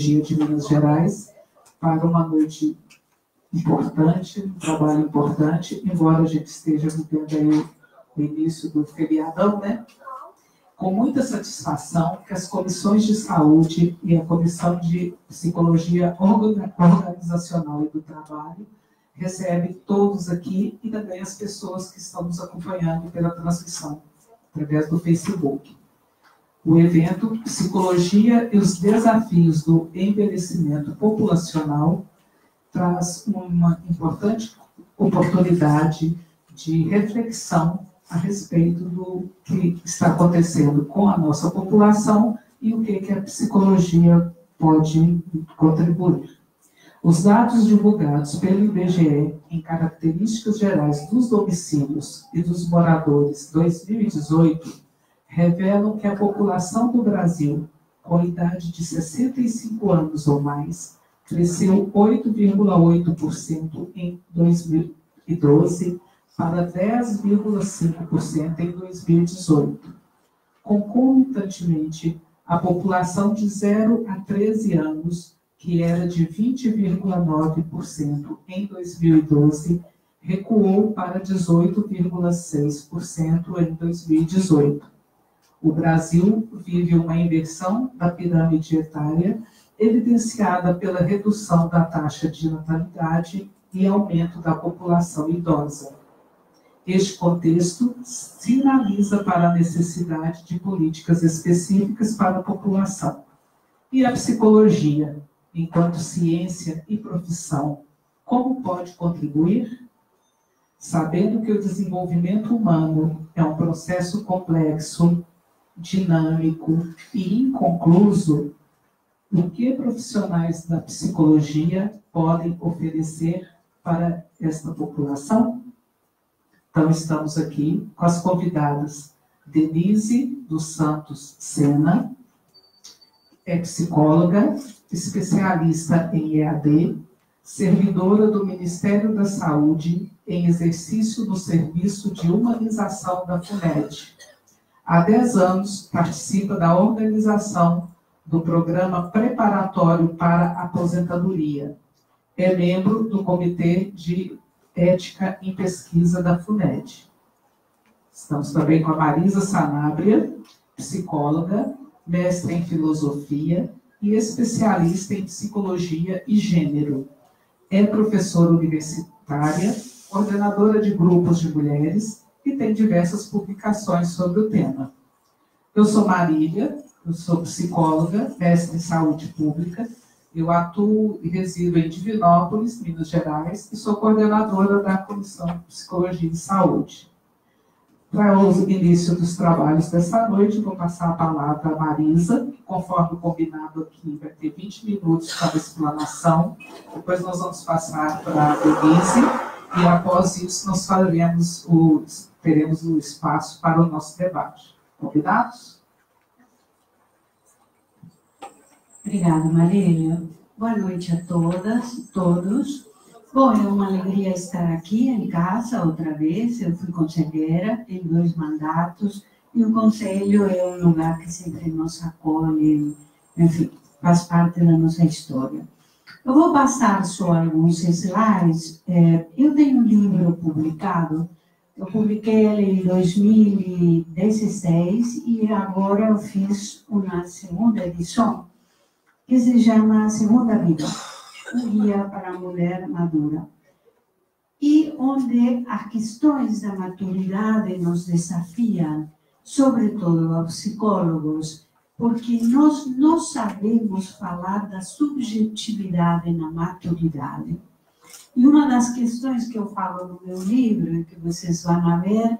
de Minas Gerais para uma noite importante, um trabalho importante, embora a gente esteja vivendo aí o início do feriadão, né? Com muita satisfação que as comissões de saúde e a comissão de psicologia organizacional e do trabalho recebem todos aqui e também as pessoas que estão nos acompanhando pela transmissão, através do Facebook. O evento Psicologia e os Desafios do Envelhecimento Populacional traz uma importante oportunidade de reflexão a respeito do que está acontecendo com a nossa população e o que a psicologia pode contribuir. Os dados divulgados pelo IBGE em características gerais dos domicílios e dos moradores 2018 revelam que a população do Brasil, com idade de 65 anos ou mais, cresceu 8,8% em 2012 para 10,5% em 2018. Concomitantemente, a população de 0 a 13 anos, que era de 20,9% em 2012, recuou para 18,6% em 2018. O Brasil vive uma inversão da pirâmide etária, evidenciada pela redução da taxa de natalidade e aumento da população idosa. Este contexto sinaliza para a necessidade de políticas específicas para a população. E a psicologia, enquanto ciência e profissão, como pode contribuir? Sabendo que o desenvolvimento humano é um processo complexo, dinâmico e inconcluso, o que profissionais da psicologia podem oferecer para esta população? Então, estamos aqui com as convidadas Denise dos Santos Sena, é psicóloga, especialista em EAD, servidora do Ministério da Saúde em exercício do Serviço de Humanização da FUNED. Há 10 anos, participa da organização do Programa Preparatório para a Aposentadoria. É membro do Comitê de Ética em Pesquisa da FUNED. Estamos também com a Marisa Sanabria, psicóloga, mestre em filosofia e especialista em psicologia e gênero. É professora universitária, coordenadora de grupos de mulheres e tem diversas publicações sobre o tema. Eu sou Marília, eu sou psicóloga, mestre em saúde pública, eu atuo e resido em Divinópolis, Minas Gerais, e sou coordenadora da Comissão de Psicologia e Saúde. Para o início dos trabalhos dessa noite, vou passar a palavra à Marisa, que, conforme combinado aqui, vai ter 20 minutos para a explanação. Depois nós vamos passar para a Denise, e após isso nós teremos o espaço para o nosso debate. Combinados? Obrigada, Marília. Boa noite a todas e todos. Bom, é uma alegria estar aqui em casa outra vez. Eu fui conselheira em 2 mandatos e o conselho é um lugar que sempre nos acolhe, enfim, faz parte da nossa história. Eu vou passar só alguns slides. Eu tenho um livro publicado, eu publiquei ele em 2016 e agora eu fiz uma segunda edição, que se chama Segunda Vida, um guia para a mulher madura. E onde as questões da maturidade nos desafiam, sobretudo aos psicólogos, porque nós não sabemos falar da subjetividade na maturidade. E uma das questões que eu falo no meu livro, e que vocês vão ver,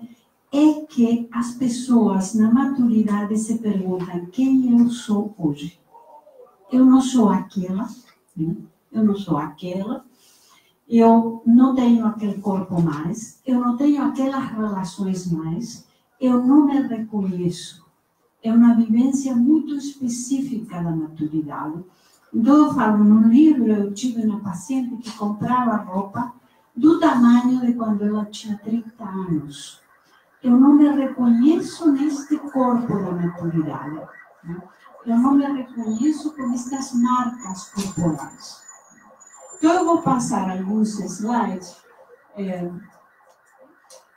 é que as pessoas na maturidade se perguntam quem eu sou hoje. Eu não sou aquela, né? Eu não sou aquela, eu não tenho aquele corpo mais, eu não tenho aquelas relações mais, eu não me reconheço. É uma vivência muito específica da maturidade. Então, eu falo no livro, eu tive uma paciente que comprava roupa do tamanho de quando ela tinha 30 anos. Eu não me reconheço neste corpo da maturidade, né? eu não me reconheço com estas marcas corporais. Então, eu vou passar alguns slides.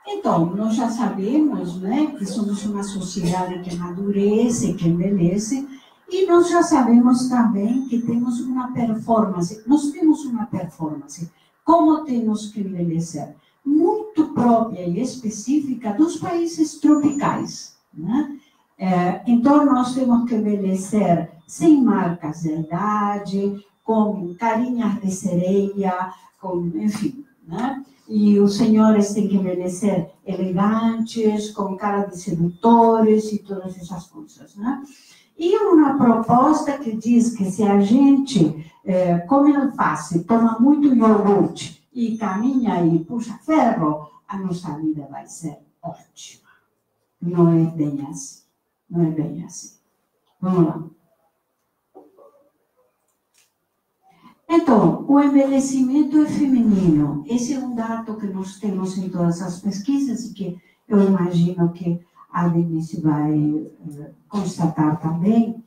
Então, nós já sabemos, né, que somos uma sociedade que amadurece, que envelhece, e nós já sabemos também que temos uma performance. Nós temos uma performance. Como temos que envelhecer? Muito própria e específica dos países tropicais, né? Então, nós temos que envelhecer sem marcas de idade, com carinhas de sereia, enfim, né? E os senhores têm que envelhecer elegantes, com cara de sedutores e todas essas coisas, né? E uma proposta que diz que se a gente come alface, toma muito iogurte e caminha e puxa ferro, a nossa vida vai ser ótima. Não é bem assim. Não é bem assim. Vamos lá. Então, o envelhecimento é feminino. Esse é um dado que nós temos em todas as pesquisas e que eu imagino que a Denise vai constatar também,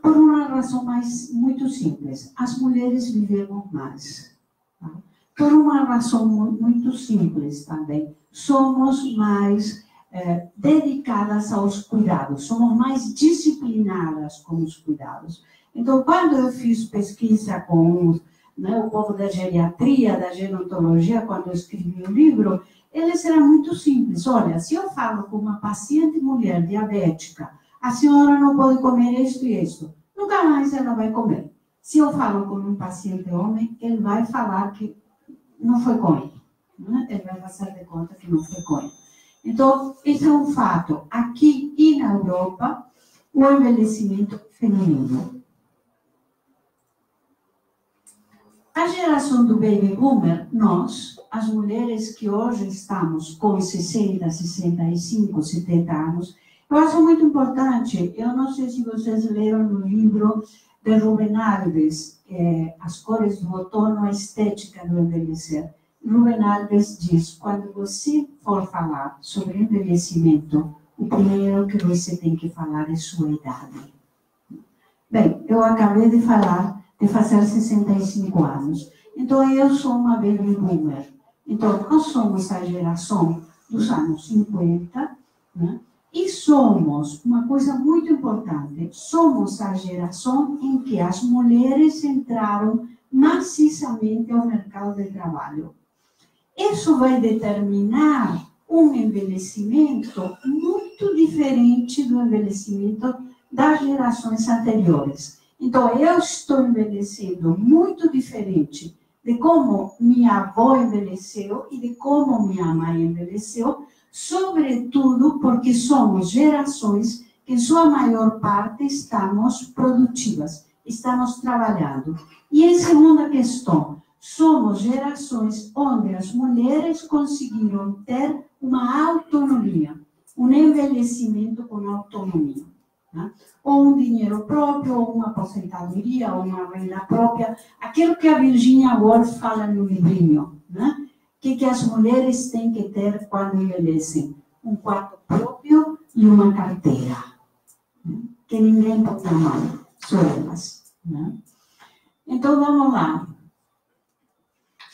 por uma razão muito simples. As mulheres vivemos mais. Tá? Por uma razão muito simples também. Somos mais dedicadas aos cuidados, somos mais disciplinadas com os cuidados. Então, quando eu fiz pesquisa com o povo da geriatria, da gerontologia, quando eu escrevi o livro, eles eram muito simples. Olha, se eu falo com uma paciente mulher diabética, a senhora não pode comer isto e isto, nunca mais ela vai comer. Se eu falo com um paciente homem, ele vai falar que não foi com ele. Né? Ele vai fazer de conta que não foi com ele. Então, esse é um fato. Aqui e na Europa, o envelhecimento feminino. A geração do baby boomer, nós, as mulheres que hoje estamos com 60, 65, 70 anos, eu acho muito importante, eu não sei se vocês leram no livro de Rubem Alves, As Cores do Outono, a Estética do Envelhecer. Rubem Alves diz, quando você for falar sobre envelhecimento, o primeiro que você tem que falar é sua idade. Bem, eu acabei de falar de fazer 65 anos. Então, eu sou uma baby boomer. Então, nós somos a geração dos anos 50, né? E somos, uma coisa muito importante, somos a geração em que as mulheres entraram maciçamente ao mercado de trabalho. Isso vai determinar um envelhecimento muito diferente do envelhecimento das gerações anteriores. Então, eu estou envelhecendo muito diferente de como minha avó envelheceu e de como minha mãe envelheceu, sobretudo porque somos gerações que, em sua maior parte, estamos produtivas, estamos trabalhando. E, em segunda questão, somos gerações onde as mulheres conseguiram ter uma autonomia, um envelhecimento com autonomia. Né? Ou um dinheiro próprio, ou uma aposentadoria, ou uma renda própria, aquilo que a Virginia Woolf fala no livrinho, né? Que as mulheres têm que ter quando envelhecem? Um quarto próprio e uma carteira, né? Que ninguém põe na mão, só elas. Né? Então, vamos lá.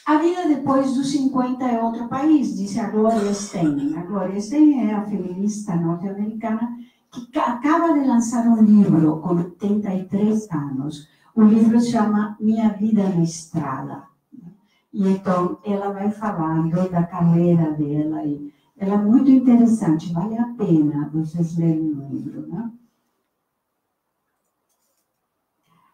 A vida depois dos 50 é outro país, disse a Gloria Steinem. A Gloria Steinem é a feminista norte-americana que acaba de lançar um livro com 83 anos. O livro se chama Minha Vida na Estrada. E então, ela vai falando da carreira dela. E ela é muito interessante, vale a pena vocês lerem o livro, né?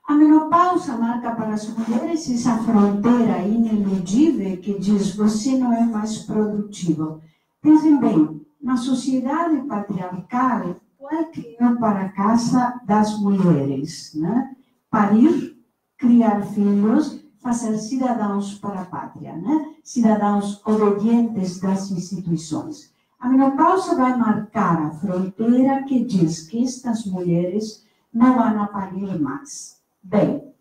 A menopausa marca para as mulheres essa fronteira ineludível que diz você não é mais produtivo. Pensem bem, na sociedade patriarcal, qual criou para a casa das mulheres? Né? Parir, criar filhos, fazer cidadãos para a pátria, né? Cidadãos obedientes das instituições. A menopausa vai marcar a fronteira que diz que estas mulheres não vão parir mais. Bem,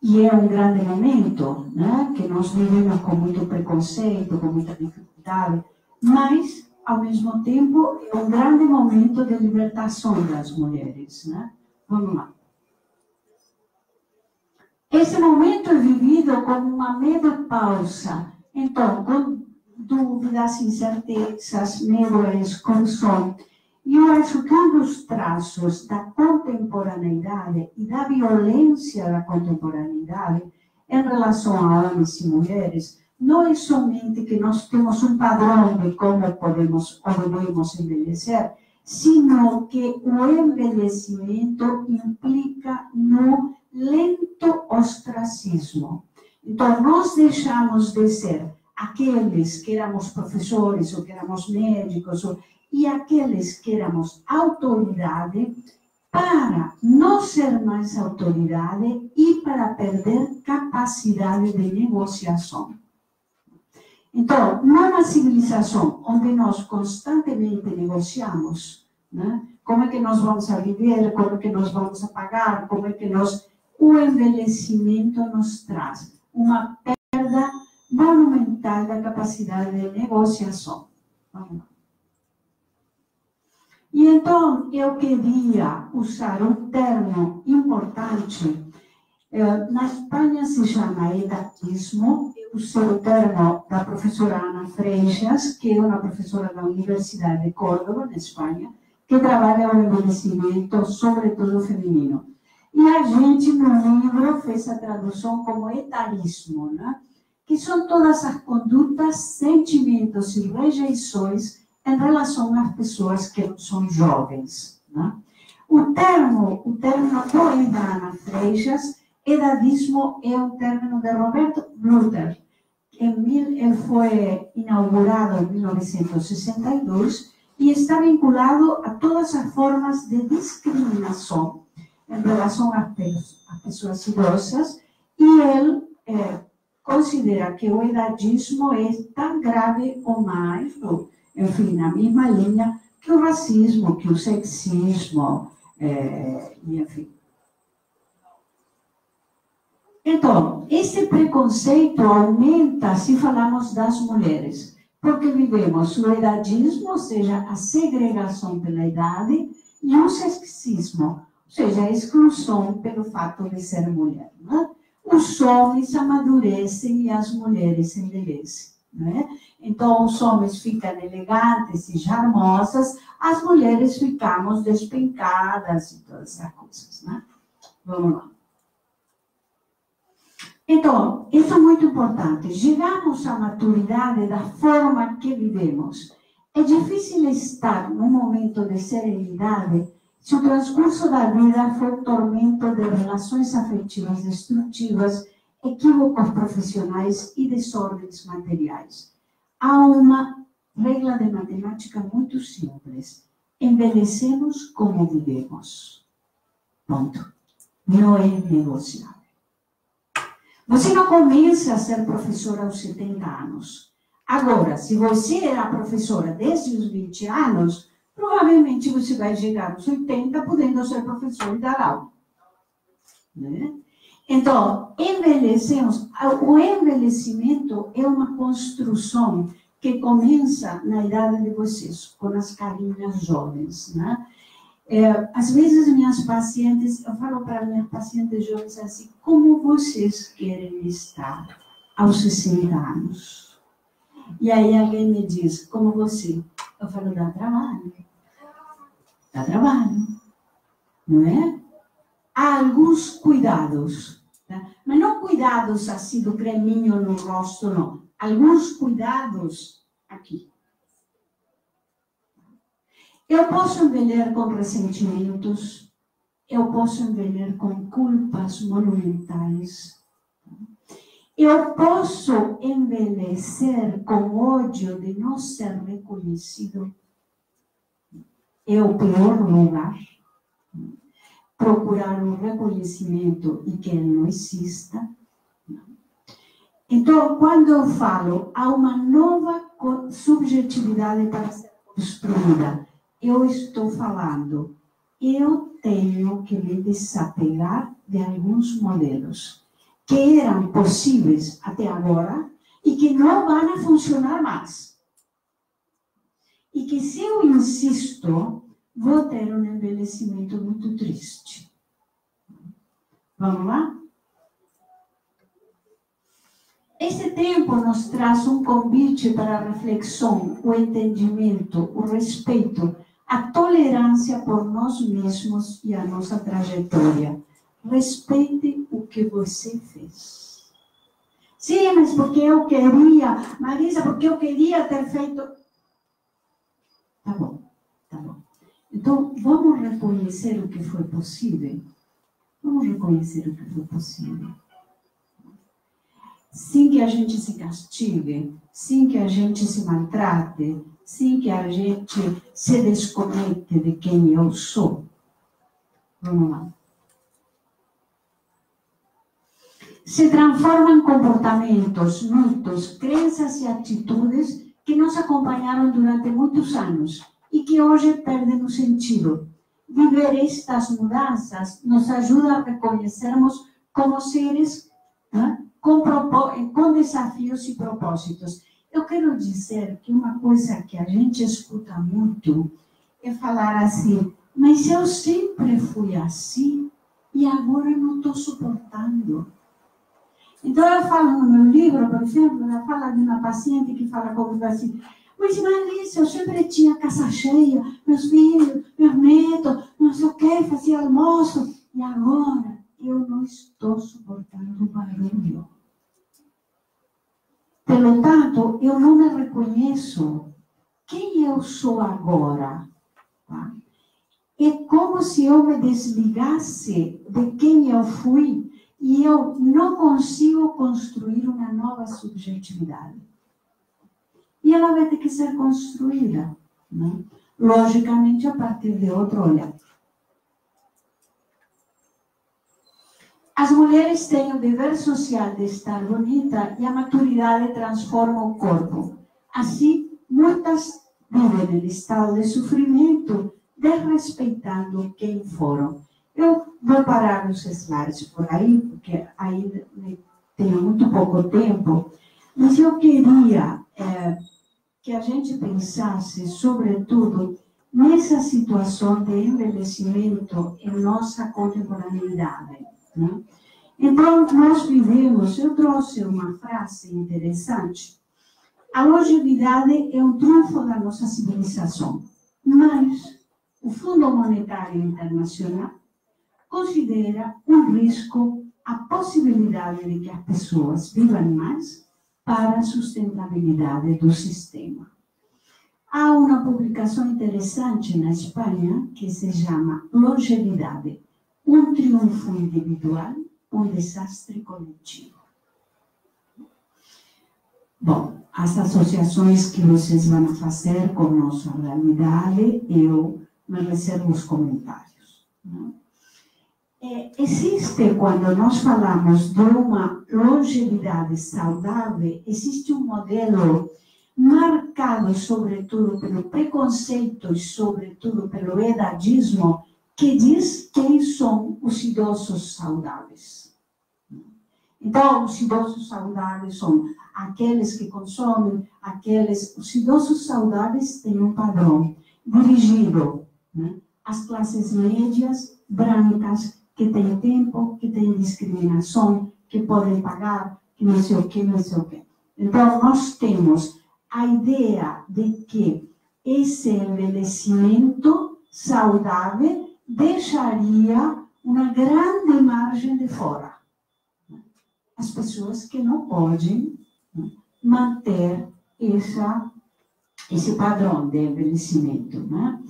e é um grande momento, né? Que nós vivemos com muito preconceito, com muita dificuldade, mas, ao mesmo tempo, é um grande momento de libertação das mulheres, né? Vamos lá. Esse momento é vivido como uma menopausa. Então, com dúvidas, incertezas, medo e exclusão. E eu acho que um dos traços da contemporaneidade e da violência da contemporaneidade em relação a homens e mulheres não é somente que nós temos um padrão de como podemos ou devemos envelhecer, sino que o envelhecimento implica no lento ostracismo. Então, nós deixamos de ser aqueles que éramos professores ou que éramos médicos e aqueles que éramos autoridade para não ser mais autoridade e para perder capacidade de negociação. Então, numa civilização onde nós constantemente negociamos, né? Como é que nós vamos a viver, como é que nós vamos a pagar, como é que nós... O envelhecimento nos traz uma perda monumental da capacidade de negociação. Vamos lá. E então, eu queria usar um termo importante. Na Espanha se chama edatismo. Eu usei o termo da professora Ana Freixas, que é uma professora da Universidade de Córdoba, na Espanha, que trabalha o envelhecimento, sobretudo feminino. E a gente, no livro, fez a tradução como etarismo, né? Que são todas as condutas, sentimentos e rejeições em relação às pessoas que não são jovens. Né? O termo não é da Ana Freixas, edadismo é um termo de Roberto Blutter. Ele foi inaugurado em 1962 e está vinculado a todas as formas de discriminação em relação às pessoas idosas, e ele considera que o edadismo é tão grave ou mais, ou, enfim, na mesma linha que o racismo, que o sexismo, e enfim. Então, esse preconceito aumenta se falamos das mulheres, porque vivemos o edadismo, ou seja, a segregação pela idade, e o sexismo, ou seja, a exclusão pelo fato de ser mulher. Né? Os homens amadurecem e as mulheres envelhecem. Né? Então, os homens ficam elegantes e charmosas, as mulheres ficamos despencadas e todas essas coisas. Né? Vamos lá. Então, isso é muito importante. Chegamos à maturidade da forma que vivemos. É difícil estar no momento de serenidade se o transcurso da vida foi tormento de relações afetivas destrutivas, equívocos profissionais e desordens materiais. Há uma regra de matemática muito simples. Envelhecemos como vivemos. Ponto. Não é negociável. Você não começa a ser professora aos 70 anos. Agora, se você era professora desde os 20 anos, provavelmente você vai chegar aos 80 podendo ser professor e dar aula. Né? Então, envelhecemos. O envelhecimento é uma construção que começa na idade de vocês, com as carinhas jovens. Né? Às vezes, minhas pacientes, eu falo para minhas pacientes jovens assim, como vocês querem estar aos 60 anos? E aí alguém me diz, como você? Eu falo, dá trabalho. Dá trabalho. Não é? Há alguns cuidados. Tá? Mas não cuidados assim do creminho no rosto, não. Alguns cuidados aqui. Eu posso envelhecer com ressentimentos, eu posso envelhecer com culpas monumentais, eu posso envelhecer com ódio de não ser reconhecido. É o pior lugar. Procurar um reconhecimento e que ele não exista. Então, quando eu falo, há uma nova subjetividade para ser construída. Eu estou falando, eu tenho que me desapegar de alguns modelos que eram possíveis até agora e que não vão funcionar mais. E que se eu insisto, vou ter um envelhecimento muito triste. Vamos lá? Esse tempo nos traz um convite para a reflexão, o entendimento, o respeito, a tolerância por nós mesmos e a nossa trajetória. Respeite o que você fez. Sim, mas porque eu queria, Marisa, porque eu queria ter feito. Tá bom, tá bom. Então, vamos reconhecer o que foi possível. Vamos reconhecer o que foi possível. Sem que a gente se castigue, sem que a gente se maltrate, sem que a gente se desconecte de quem eu sou. Vamos lá. Se transformam em comportamentos, mitos, crenças e atitudes que nos acompanharam durante muitos anos e que hoje perdem o sentido. Viver estas mudanças nos ajuda a reconhecermos como seres, né, com desafios e propósitos. Eu quero dizer que uma coisa que a gente escuta muito é falar assim, mas eu sempre fui assim e agora não estou suportando. Então eu falo no meu livro, por exemplo, eu falo de uma paciente que fala comigo assim, mas Marisa, eu sempre tinha casa cheia, meus filhos, meus netos, não sei o que, fazia almoço, e agora eu não estou suportando o barulho. Pelo tanto, eu não me reconheço quem eu sou agora. Tá? É como se eu me desligasse de quem eu fui e eu não consigo construir uma nova subjetividade. E ela vai ter que ser construída, né? Logicamente, a partir de outro olhar. As mulheres têm o dever social de estar bonita e a maturidade transforma o corpo. Assim, muitas vivem em estado de sofrimento, desrespeitando quem foram. Eu vou parar os slides por aí, porque ainda tenho muito pouco tempo, mas eu queria que a gente pensasse, sobretudo, nessa situação de envelhecimento em nossa contemporaneidade. Né? Então, nós vivemos, eu trouxe uma frase interessante, a longevidade é um triunfo da nossa civilização, mas o Fundo Monetário Internacional considera um risco a possibilidade de que as pessoas vivam mais para a sustentabilidade do sistema. Há uma publicação interessante na Espanha que se chama Longevidade, um triunfo individual, um desastre coletivo. Bom, as associações que vocês vão fazer com nossa realidade, eu me reservo os comentários. Né? Existe, quando nós falamos de uma longevidade saudável, existe um modelo marcado, sobretudo, pelo preconceito e, sobretudo, pelo edadismo, que diz quem são os idosos saudáveis. Então, os idosos saudáveis são aqueles que consomem, os idosos saudáveis têm um padrão dirigido, né, às classes médias, brancas, que têm tempo, que têm discriminação, que podem pagar, que não sei o que, não sei o que. Então, nós temos a ideia de que esse envelhecimento saudável deixaria uma grande margem de fora. As pessoas que não podem manter esse padrão de envelhecimento. Né?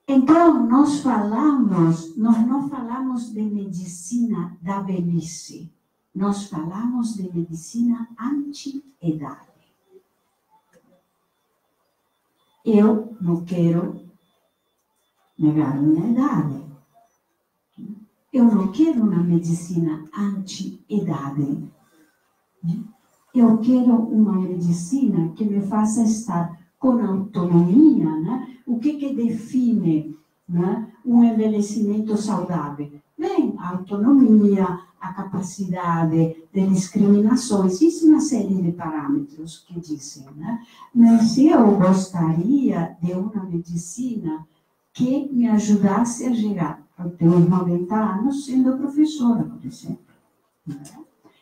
Então, nós não falamos de medicina da velhice, nós falamos de medicina anti-idade. Eu não quero negar minha idade. Eu não quero uma medicina anti-idade. Eu quero uma medicina que me faça estar com autonomia, né? O que define, né, um envelhecimento saudável? Bem, a autonomia, a capacidade de discriminação, existe uma série de parâmetros que dizem, né? Mas eu gostaria de uma medicina que me ajudasse a chegar até os 90 anos sendo professora, por exemplo.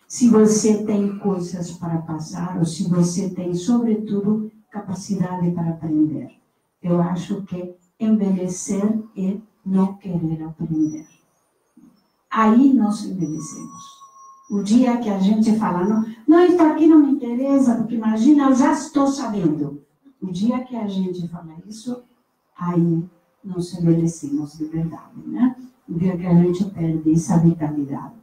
Se você tem coisas para passar, ou se você tem, sobretudo, capacidade para aprender. Eu acho que envelhecer é não querer aprender. Aí nós envelhecemos. O dia que a gente fala, não, isso aqui não me interessa, porque imagina, eu já estou sabendo. O dia que a gente fala isso, aí nós envelhecemos de verdade, né? O dia que a gente perde essa vitalidade.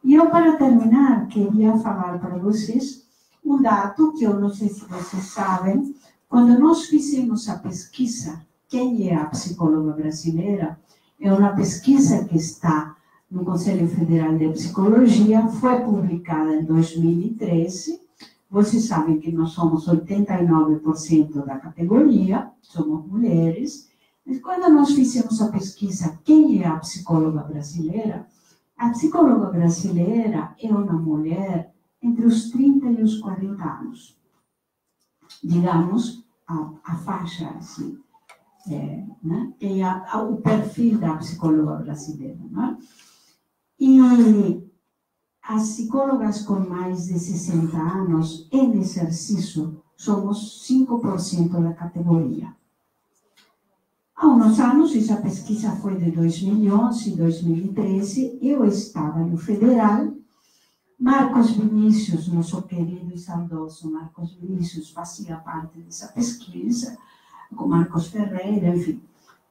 E eu, para terminar, queria falar para vocês um dado que eu não sei se vocês sabem. Quando nós fizemos a pesquisa, quem é a psicóloga brasileira, é uma pesquisa que está no Conselho Federal de Psicologia, foi publicada em 2013. Vocês sabem que nós somos 89% da categoria, somos mulheres. Mas quando nós fizemos a pesquisa, quem é a psicóloga brasileira? A psicóloga brasileira é uma mulher entre os 30 e os 40 anos. Digamos, a faixa, assim, né? É o perfil da psicóloga brasileira. Né? E as psicólogas com mais de 60 anos, em exercício, somos 5% da categoria. Há uns anos, essa pesquisa foi de 2011 e 2013, eu estava no Federal. Marcos Vinícius, nosso querido e saudoso Marcos Vinícius, fazia parte dessa pesquisa, com Marcos Ferreira, enfim.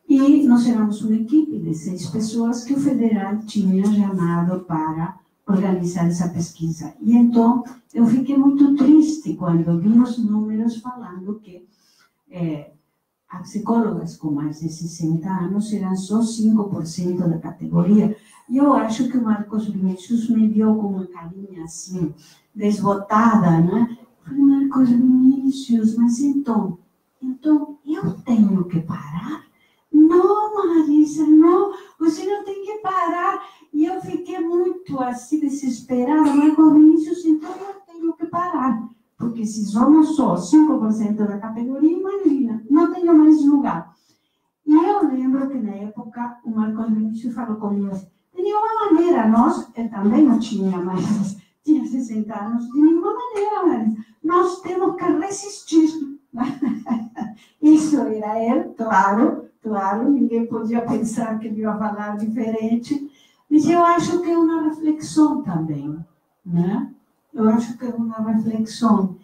E nós éramos uma equipe de 6 pessoas que o Federal tinha chamado para organizar essa pesquisa. E então, eu fiquei muito triste quando vi os números falando que as psicólogas com mais de 60 anos eram só 5% da categoria. E eu acho que o Marcos Vinícius me viu com uma carinha assim, desbotada, né? Eu falei, Marcos Vinícius, mas então eu tenho que parar? Não, Marisa, não, você não tem que parar. E eu fiquei muito assim, desesperada. Marcos Vinícius, então eu tenho que parar. Porque se somos só 5% da categoria, imagina, não tenho mais lugar. E eu lembro que na época o Marcos Vinícius falou comigo assim, de nenhuma maneira, eu também não tinha mais, tinha 60 anos, de nenhuma maneira, Marisa, nós temos que resistir. Isso era ele, claro, ninguém podia pensar que ele ia falar diferente, mas eu acho que é uma reflexão também, né? Eu acho que é uma reflexão.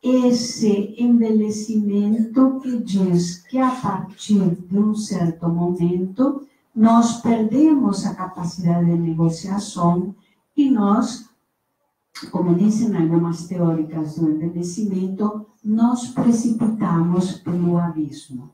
Esse envelhecimento que diz que a partir de um certo momento nós perdemos a capacidade de negociação e nós, como dizem algumas teóricas do envelhecimento, nos precipitamos pelo abismo.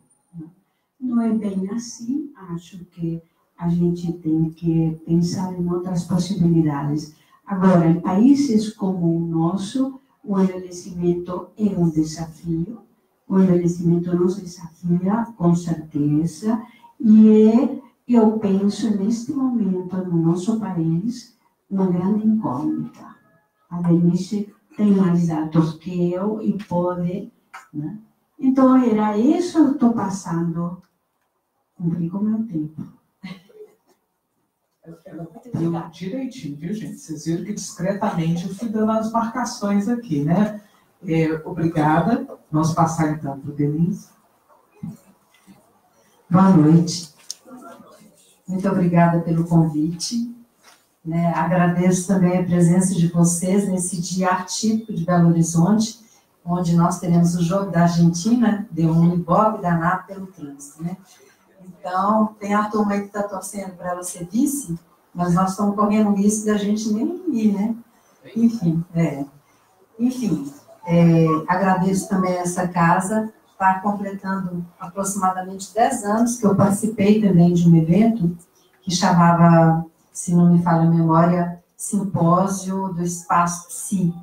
Não é bem assim, acho que a gente tem que pensar em outras possibilidades. Agora, em países como o nosso, o envelhecimento é um desafio, o envelhecimento nos desafia, com certeza, e eu penso, neste momento, no nosso país, uma grande incógnita. A Denise tem mais dados que eu e pode, né? Então, era isso que eu estou passando, cumpri com o meu tempo. Deu direitinho, viu, gente? Vocês viram que discretamente eu fui dando as marcações aqui, né? Obrigada. Vamos passar então para o Denise. Boa noite. Muito obrigada pelo convite. Né? Agradeço também a presença de vocês nesse dia atípico de Belo Horizonte, onde nós teremos o jogo da Argentina, deu um ibope danado pelo trânsito, né? Então, tem a turma aí que está torcendo para ela ser vice, mas nós estamos correndo o risco da gente nem ir, né? Enfim, agradeço também essa casa, está completando aproximadamente 10 anos que eu participei também de um evento que chamava, se não me falha a memória, Simpósio do Espaço Psi.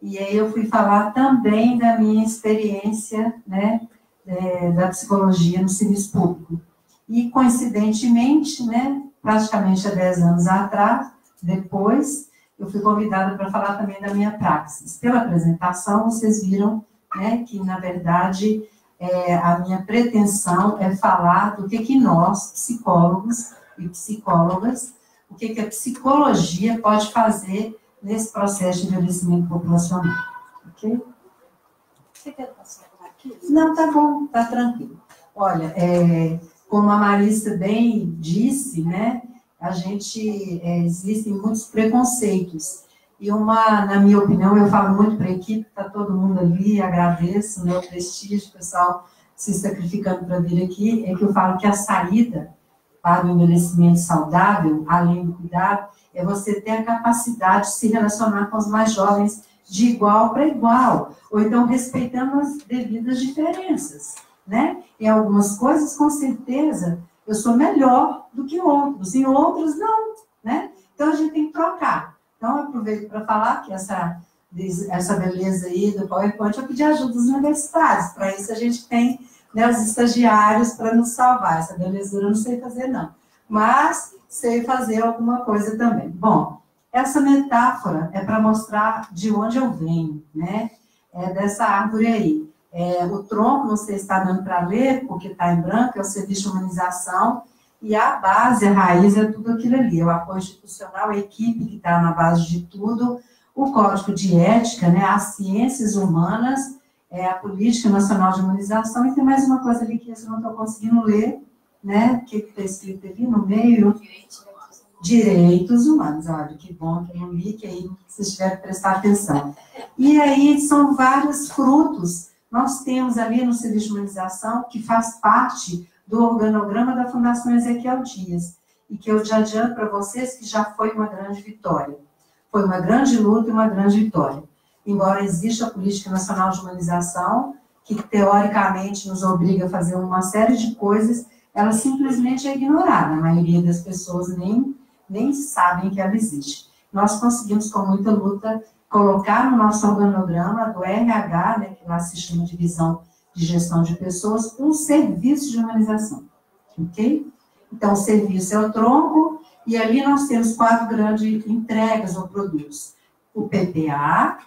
E aí eu fui falar também da minha experiência, né, da psicologia no serviço público. E, coincidentemente, né, praticamente há 10 anos atrás, depois, eu fui convidada para falar também da minha praxis. Pela apresentação, vocês viram, né, que, na verdade, a minha pretensão é falar do que nós, psicólogos, e psicólogas, o que a psicologia pode fazer nesse processo de envelhecimento populacional. Ok? Você quer passar por aqui? Não, tá bom, tá tranquilo. Olha, como a Marissa bem disse, né, existem muitos preconceitos. E na minha opinião, eu falo muito para a equipe, está todo mundo ali, agradeço, né, o prestígio, o pessoal se sacrificando para vir aqui, é que eu falo que a saída para o envelhecimento saudável, além do cuidado, é você ter a capacidade de se relacionar com os mais jovens de igual para igual, ou então respeitando as devidas diferenças, né? Em algumas coisas, com certeza, eu sou melhor do que outros, em outros, não, né? Então, a gente tem que trocar. Então, eu aproveito para falar que essa beleza aí do PowerPoint, eu pedi ajuda dos universitários. Para isso, a gente tem, né, os estagiários para nos salvar. Essa belezura eu não sei fazer, não. Mas sei fazer alguma coisa também. Bom, essa metáfora é para mostrar de onde eu venho, né? É dessa árvore aí. O tronco, não sei se está dando para ler, porque está em branco, é o serviço de humanização. E a base, a raiz, é tudo aquilo ali. É o apoio institucional, a equipe que está na base de tudo, o código de ética, né, as ciências humanas, a política nacional de imunização, e tem mais uma coisa ali que eu não estou conseguindo ler, né, o que está escrito ali no meio? Direitos humanos. Olha, que bom que eu não li, que aí vocês tiveram que prestar atenção. E aí são vários frutos. Nós temos ali no serviço de imunização, que faz parte do organograma da Fundação Ezequiel Dias, e que eu já adianto para vocês que já foi uma grande vitória. Foi uma grande luta e uma grande vitória. Embora exista a Política Nacional de Humanização, que teoricamente nos obriga a fazer uma série de coisas, ela simplesmente é ignorada. A maioria das pessoas nem sabem que ela existe. Nós conseguimos, com muita luta, colocar no nosso organograma do RH, né, que lá se chama de Divisão de Gestão de Pessoas, um serviço de humanização, ok? Então, o serviço é o tronco, e ali nós temos 4 grandes entregas ou produtos. O PPA,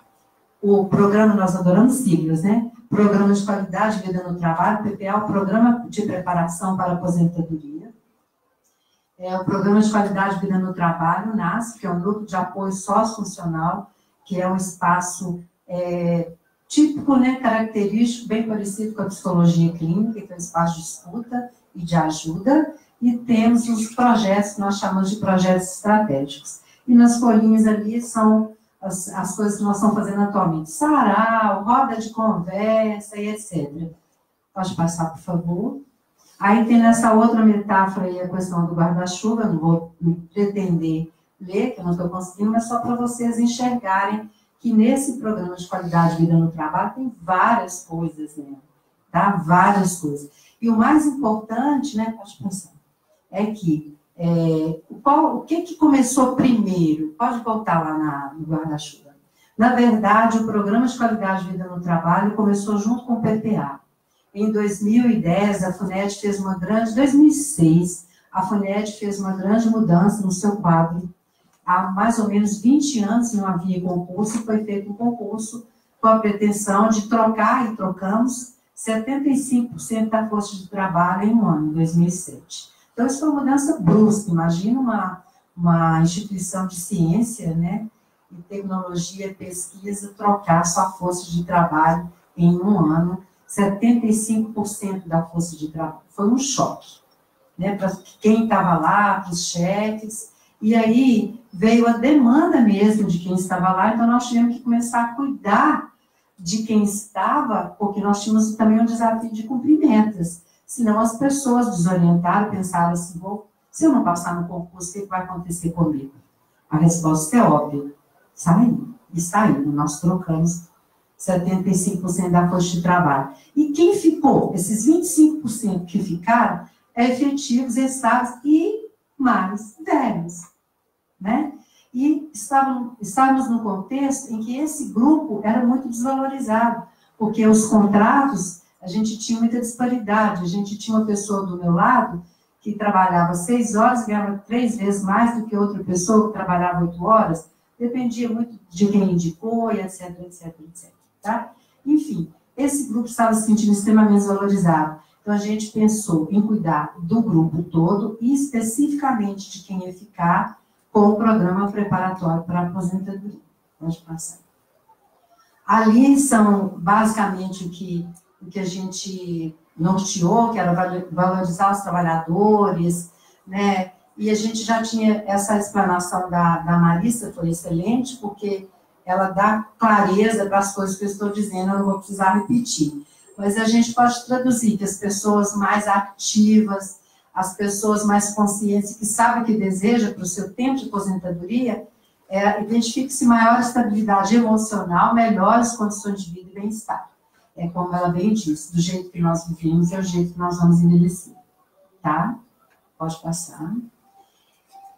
o programa, nós adoramos siglas, né? Programa de Qualidade de Vida no Trabalho, PPA, o Programa de Preparação para a Aposentadoria. O Programa de Qualidade de Vida no Trabalho, NASF, que é um grupo de apoio sociofuncional, que é um espaço típico, né, característico, bem parecido com a psicologia clínica, que é um espaço de escuta e de ajuda, e temos os projetos que nós chamamos de projetos estratégicos. E nas folhinhas ali são as coisas que nós estamos fazendo atualmente. Sarau, roda de conversa e etc. Pode passar, por favor. Aí tem nessa outra metáfora aí a questão do guarda-chuva, não vou pretender ler, que eu não estou conseguindo, mas só para vocês enxergarem que nesse programa de qualidade de vida no trabalho tem várias coisas, né? Tá? Várias coisas. E o mais importante, né, pode pensar, é que o que começou primeiro? Pode voltar lá no guarda-chuva. Na verdade, o programa de qualidade de vida no trabalho começou junto com o PPA. Em 2010, a FUNED fez 2006, a FUNED fez uma grande mudança no seu quadro. Há mais ou menos 20 anos não havia concurso, e foi feito um concurso com a pretensão de trocar, e trocamos, 75% da força de trabalho em um ano, em 2007. Então, isso foi uma mudança brusca. Imagina uma instituição de ciência, né, e tecnologia, pesquisa, trocar sua força de trabalho em um ano, 75% da força de trabalho. Foi um choque, né, para quem estava lá, para os chefes. E aí veio a demanda mesmo de quem estava lá, então nós tivemos que começar a cuidar de quem estava, porque nós tínhamos também um desafio de cumprimentos. Senão as pessoas desorientaram, pensaram assim, se eu não passar no concurso, o que vai acontecer comigo? A resposta é óbvia. Saindo. Nós trocamos 75% da força de trabalho. E quem ficou? Esses 25% que ficaram, efetivos, estáveis e mais velhos, né? E estávamos num contexto em que esse grupo era muito desvalorizado, porque os contratos, a gente tinha muita disparidade. A gente tinha uma pessoa do meu lado que trabalhava 6 horas e ganhava 3 vezes mais do que outra pessoa que trabalhava 8 horas. Dependia muito de quem indicou, e etc, etc, etc. Tá? Enfim, esse grupo estava se sentindo extremamente desvalorizado. Então, a gente pensou em cuidar do grupo todo e especificamente de quem ia ficar com o programa preparatório para a aposentadoria. Pode passar. Ali são basicamente o que a gente norteou, que era valorizar os trabalhadores, né? E a gente já tinha essa explanação da Marissa, foi excelente, porque ela dá clareza para as coisas que eu estou dizendo, eu não vou precisar repetir. Mas a gente pode traduzir que as pessoas mais ativas, as pessoas mais conscientes, que sabem o que deseja para o seu tempo de aposentadoria, identifique-se maior estabilidade emocional, melhores condições de vida e bem-estar. É como ela bem disse, do jeito que nós vivemos é o jeito que nós vamos envelhecer. Tá? Pode passar.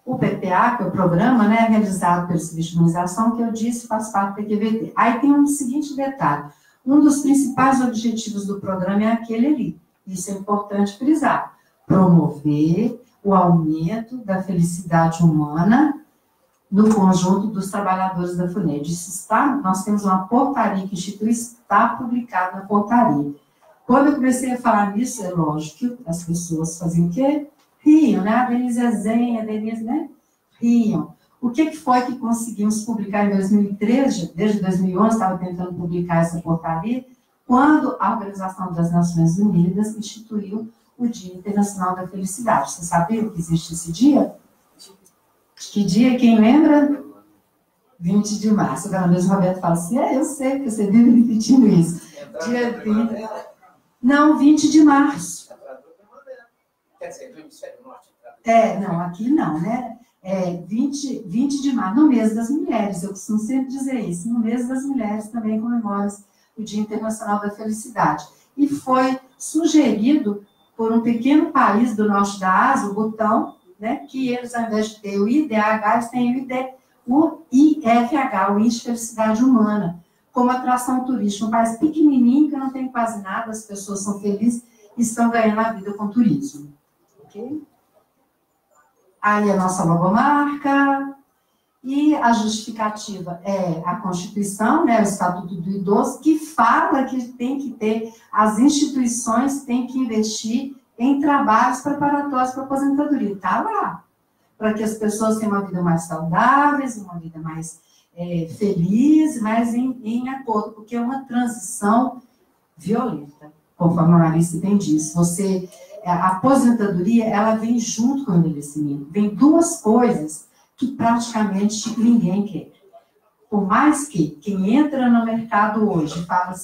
O PPA, que é o programa, né, realizado pela Serviço de Imunização, que eu disse, faz parte do PQVT. Aí tem um seguinte detalhe. Um dos principais objetivos do programa é aquele ali. Isso é importante frisar. Promover o aumento da felicidade humana no conjunto dos trabalhadores da FUNED. Isso está, nós temos uma portaria que institui, está publicado na portaria. Quando eu comecei a falar nisso, é lógico que as pessoas faziam o quê? Riam, né? A Denise é zen, a Denise, né? Riam. O que foi que conseguimos publicar em 2013? Desde 2011, estava tentando publicar essa portaria, quando a Organização das Nações Unidas instituiu o Dia Internacional da Felicidade. Você sabia que existe esse dia? Que dia, quem lembra? 20 de março. Agora mesmo o Roberto fala assim, eu sei que você vive repetindo isso. Dia 20... Não, 20 de março. Quer dizer, do Hemisfério Norte? Não, aqui não, né? 20 de março, no mês das mulheres, eu costumo sempre dizer isso, no mês das mulheres também comemora o Dia Internacional da Felicidade. E foi sugerido por um pequeno país do norte da Ásia, o Butão, né, que eles, ao invés de ter o IDH, eles têm o IFH, o Índice de Felicidade Humana, como atração turística. Um país pequenininho, que não tem quase nada, as pessoas são felizes e estão ganhando a vida com turismo. Ok? Aí a nossa logomarca, e a justificativa é a Constituição, né, o Estatuto do Idoso, que fala que tem que ter, as instituições têm que investir em trabalhos preparatórios para a aposentadoria. Está lá, para que as pessoas tenham uma vida mais saudável, uma vida mais feliz, mais em acordo, porque é uma transição violenta, conforme a Marissa bem disse. A aposentadoria, ela vem junto com o envelhecimento. Vem duas coisas que praticamente ninguém quer. Por mais que quem entra no mercado hoje fala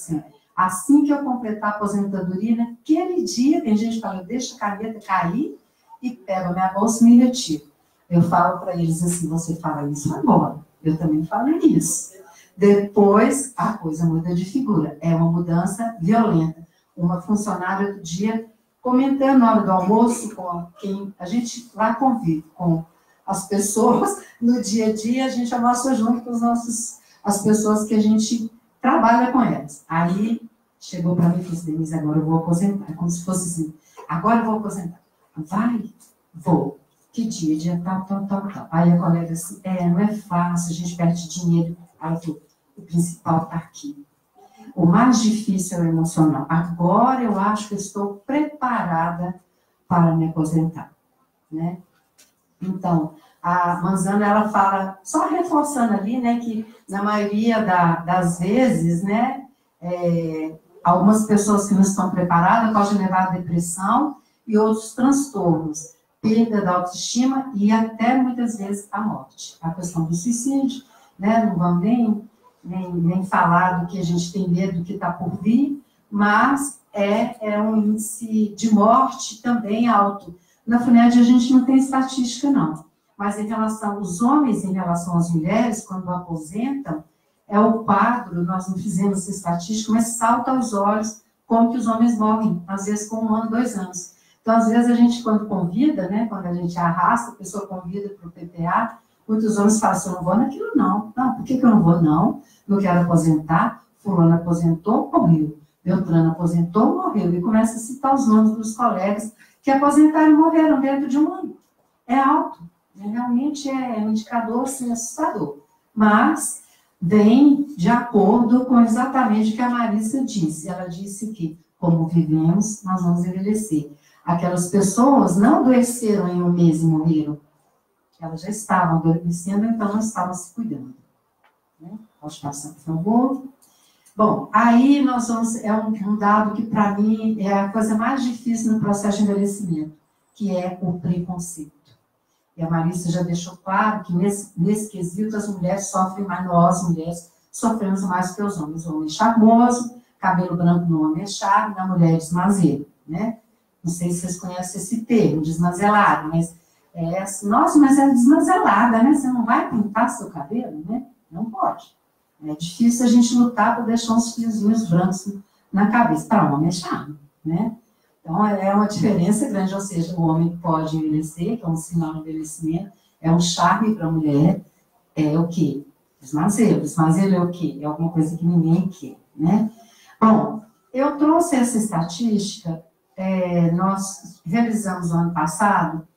assim que eu completar a aposentadoria, naquele dia, tem gente que fala, deixa a caneta cair e pega a minha bolsa e me retiro. Eu falo para eles assim, você fala isso agora, eu também falo isso. Depois, a coisa muda de figura. É uma mudança violenta. Uma funcionária outro dia, comentando na hora do almoço, com quem a gente lá convive, com as pessoas, no dia a dia, a gente almoça junto com as pessoas que a gente trabalha com elas. Aí, chegou para mim e disse, Denise, agora eu vou aposentar. É como se fosse assim, agora eu vou aposentar. Vai? Vou. Que dia? Dia tal. Aí a colega assim, não é fácil, a gente perde dinheiro. Aí eu falei, o principal está aqui. O mais difícil é o emocional. Agora eu acho que eu estou preparada para me aposentar, né? Então, a Manzano, ela fala, só reforçando ali, né, que na maioria das vezes, né, algumas pessoas que não estão preparadas podem levar a depressão e outros transtornos, perda da autoestima e até muitas vezes a morte. A questão do suicídio, né, não vamos nem falar do que a gente tem medo do que está por vir, mas é um índice de morte também alto. Na FUNED a gente não tem estatística, não. Mas em relação aos homens, em relação às mulheres, quando aposentam, é o quadro, nós não fizemos essa estatística, mas salta aos olhos como que os homens morrem, às vezes com 1 ano, 2 anos. Então, às vezes, a gente, quando convida, né, quando a gente arrasta, a pessoa convida para o PPA, muitos homens falam assim, eu não vou naquilo, não. Não, por que eu não vou, não? Não quero aposentar, fulano aposentou, morreu. Beltrano aposentou, morreu. E começa a citar os nomes dos colegas que aposentaram e morreram dentro de 1 ano. É alto. Realmente é um indicador assim, assustador. Mas vem de acordo com exatamente o que a Marissa disse. Ela disse que como vivemos, nós vamos envelhecer. Aquelas pessoas não adoeceram em um mês e morreram. Elas já estavam adoecendo, então não estavam se cuidando. Né? Pode passar, por favor. Bom, aí nós vamos, é um dado que para mim é a coisa mais difícil no processo de envelhecimento, que é o preconceito. E a Marissa já deixou claro que nesse quesito as mulheres sofrem mais, nós mulheres sofremos mais que os homens. O homem charmoso, cabelo branco no homem é charme, na mulher é desmazeiro, né? Não sei se vocês conhecem esse termo, desmazelado, mas é assim, nossa, mas é desmazelada, né? Você não vai pintar seu cabelo, né? Não pode. É difícil a gente lutar para deixar uns fiozinhos brancos na cabeça. Para o homem é charme, né? Então, é uma diferença grande, ou seja, o homem pode envelhecer, que é um sinal de envelhecimento, é um charme para a mulher, é o quê? Desmazeiro. Desmazeiro é o quê? É alguma coisa que ninguém quer, né? Bom, eu trouxe essa estatística, nós realizamos no ano passado,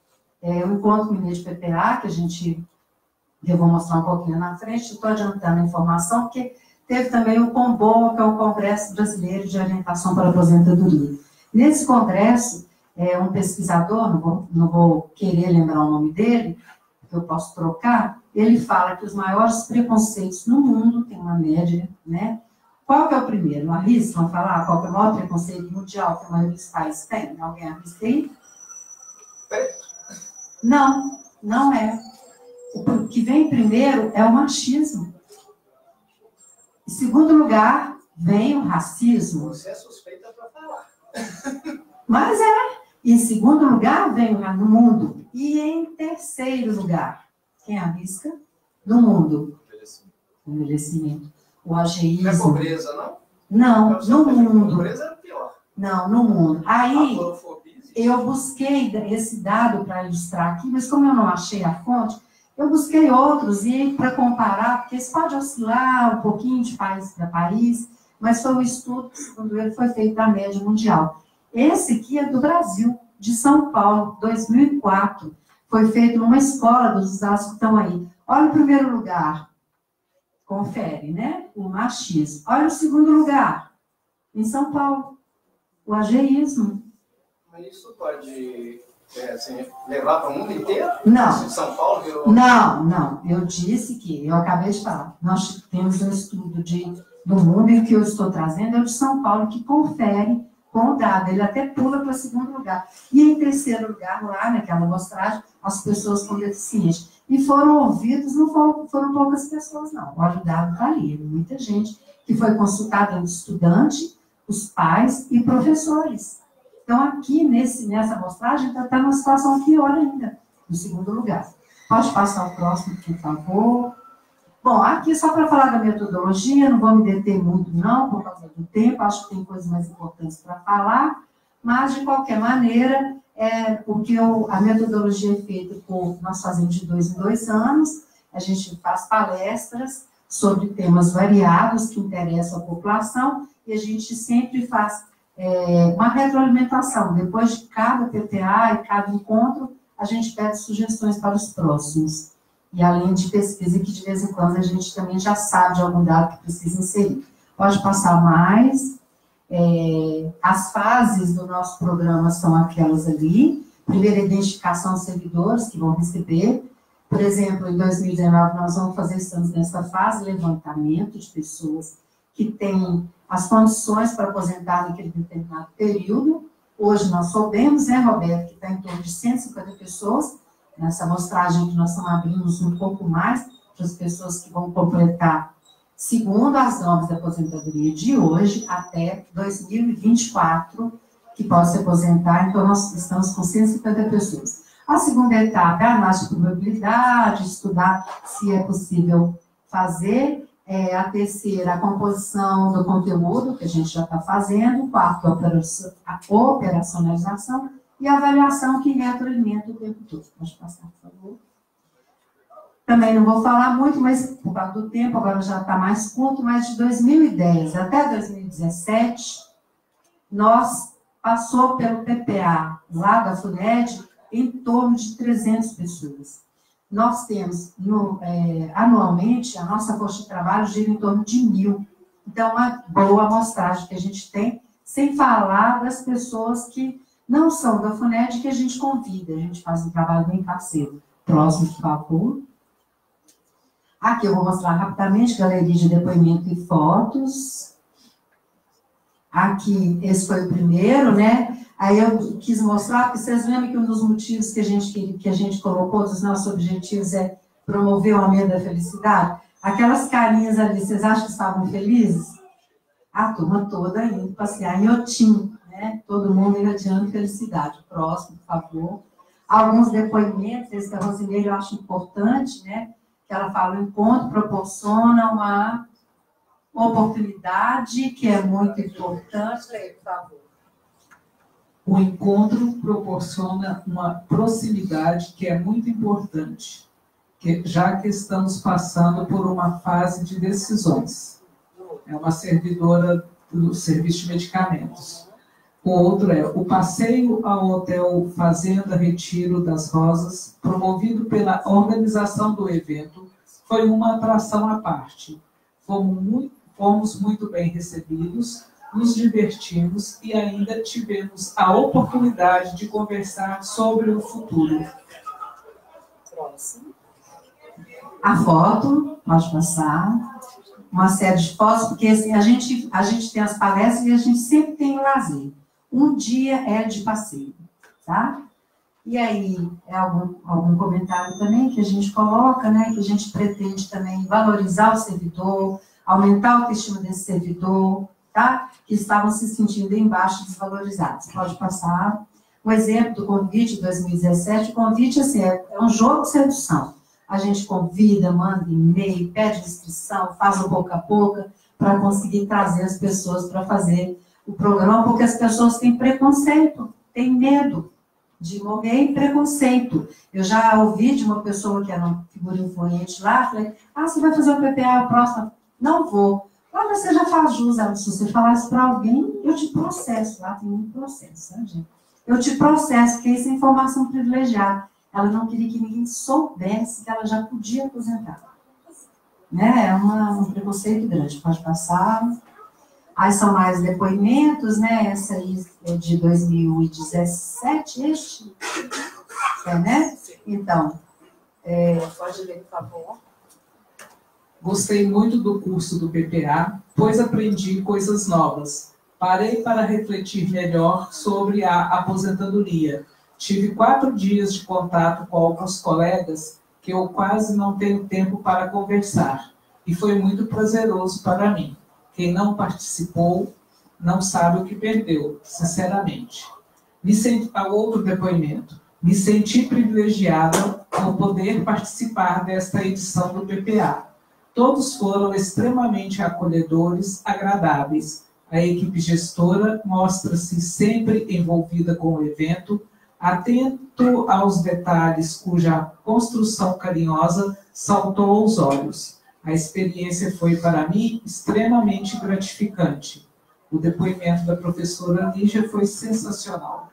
o Encontro Mineiro de PPA, que eu vou mostrar um pouquinho na frente, estou adiantando a informação, porque teve também o CONBOA, que é o Congresso Brasileiro de Orientação para a Aposentadoria. Nesse congresso, um pesquisador, não vou querer lembrar o nome dele, porque eu posso trocar, ele fala que os maiores preconceitos no mundo, tem uma média, né? Qual que é o primeiro? Arriscam falar qual que é o maior preconceito mundial que a maioria dos países tem? Alguém arrisca aí? Não, não é. O que vem primeiro é o machismo. Em segundo lugar, vem o racismo. Você é suspeita para falar. Mas em segundo lugar, vem o mundo. E em terceiro lugar, quem arrisca? No mundo. Envelhecimento. O ageísmo. Não é pobreza, não? Não, no mundo. Pobreza é pior. Não, no mundo. Aí, eu busquei esse dado para ilustrar aqui, mas como eu não achei a fonte, eu busquei outros e para comparar, porque isso pode oscilar um pouquinho de país para país, mas foi um estudo, quando ele foi feito da média mundial. Esse aqui é do Brasil, de São Paulo, 2004. Foi feito numa escola dos dados que estão aí. Olha o primeiro lugar. Confere, né? O machismo. Olha o segundo lugar. Em São Paulo. O ageísmo. Mas isso pode levar para o mundo inteiro? Não. São Paulo virou... Não. Eu disse que, eu acabei de falar, nós temos um estudo do mundo e o que eu estou trazendo é o de São Paulo, que confere com o dado. Ele até pula para o segundo lugar. E em terceiro lugar, lá naquela amostragem, as pessoas com deficiência. E foram ouvidos, não foram poucas pessoas, não. Olha, o dado está ali. Muita gente que foi consultada, estudante, os pais e professores. Então, aqui, nessa amostragem, está numa situação pior ainda, no segundo lugar. Pode passar o próximo, por favor. Bom, aqui só para falar da metodologia, não vou me deter muito, não, por causa do tempo, acho que tem coisas mais importantes para falar, mas, de qualquer maneira, a metodologia é feita nós fazemos de 2 em 2 anos, a gente faz palestras sobre temas variados que interessam a população, e a gente sempre faz uma retroalimentação. Depois de cada PPA e cada encontro, a gente pede sugestões para os próximos. E além de pesquisa, que de vez em quando a gente também já sabe de algum dado que precisa inserir. Pode passar mais. As fases do nosso programa são aquelas ali. Primeira, identificação dos servidores que vão receber. Por exemplo, em 2019, nós estamos nessa fase, levantamento de pessoas que têm as condições para aposentar naquele determinado período. Hoje nós soubemos, né, Roberto, que está em torno de 150 pessoas. Nessa amostragem que nós estamos abrindo um pouco mais para as pessoas que vão completar, segundo as normas da aposentadoria de hoje, até 2024, que possam se aposentar. Então, nós estamos com 150 pessoas. A segunda etapa é a análise de probabilidade, estudar se é possível fazer. A terceira, a composição do conteúdo, que a gente já está fazendo. O quarto, a operacionalização. E a avaliação que retroalimenta o tempo todo. Pode passar, por favor. Também não vou falar muito, mas por causa do tempo, agora já está mais curto, mas de 2010 até 2017, nós passou pelo PPA lá da FUNED em torno de 300 pessoas. Nós temos, anualmente, a nossa força de trabalho gira em torno de 1.000. Então, uma boa amostragem que a gente tem, Sem falar das pessoas que não são da FUNED, que a gente convida, a gente faz um trabalho bem parceiro. Próximo, por favor. Aqui eu vou mostrar rapidamente, galeria de depoimento e fotos. Aqui, esse foi o primeiro, né? Aí eu quis mostrar, porque vocês lembram que um dos motivos que a gente colocou, dos nossos objetivos, é promover o aumento da felicidade? Aquelas carinhas ali, vocês acham que estavam felizes? A turma toda indo passear em Otim, né? Todo mundo irradiando felicidade. Próximo, por favor. Alguns depoimentos, esse da Rosimeira eu acho importante, né? Que ela fala, o encontro proporciona uma oportunidade que é muito importante. Leia, por favor. O encontro proporciona uma proximidade que é muito importante, já que estamos passando por uma fase de decisões. É uma servidora do serviço de medicamentos. O outro é o passeio ao Hotel Fazenda Retiro das Rosas, promovido pela organização do evento, foi uma atração à parte. Fomos muito bem recebidos, nos divertimos e ainda tivemos a oportunidade de conversar sobre o futuro. Próximo. A foto, pode passar. Uma série de fotos, porque assim, a gente tem as palestras e a gente sempre tem o lazer. Um dia é de passeio, tá? E aí, é algum comentário também que a gente coloca, né? Que a gente pretende também valorizar o servidor, aumentar a autoestima desse servidor, tá? Que estavam se sentindo embaixo desvalorizados. Pode passar. O exemplo do convite de 2017, o convite, assim, é um jogo de sedução. A gente convida, manda e-mail, pede inscrição, faz o boca a boca, para conseguir trazer as pessoas para fazer o programa, porque as pessoas têm preconceito, têm medo de morrer em preconceito. Eu já ouvi de uma pessoa que era uma figura influente lá, falei, você vai fazer o PPA a próxima? Não vou. Mas você já faz jus, se você falar isso para alguém, eu te processo. Lá tem um processo, né, gente? Eu te processo, porque isso é informação privilegiada. Ela não queria que ninguém soubesse que ela já podia aposentar. Né? É um preconceito grande. Pode passar. Aí são mais depoimentos, né? Essa aí é de 2017, né? Então, pode ler, por favor. Gostei muito do curso do PPA, pois aprendi coisas novas. Parei para refletir melhor sobre a aposentadoria. Tive 4 dias de contato com alguns colegas que eu quase não tenho tempo para conversar. E foi muito prazeroso para mim. Quem não participou não sabe o que perdeu, sinceramente. Outro depoimento. Me senti privilegiada ao poder participar desta edição do PPA. Todos foram extremamente acolhedores, agradáveis. A equipe gestora mostra-se sempre envolvida com o evento, atento aos detalhes cuja construção carinhosa saltou aos olhos. A experiência foi, para mim, extremamente gratificante. O depoimento da professora Lígia foi sensacional.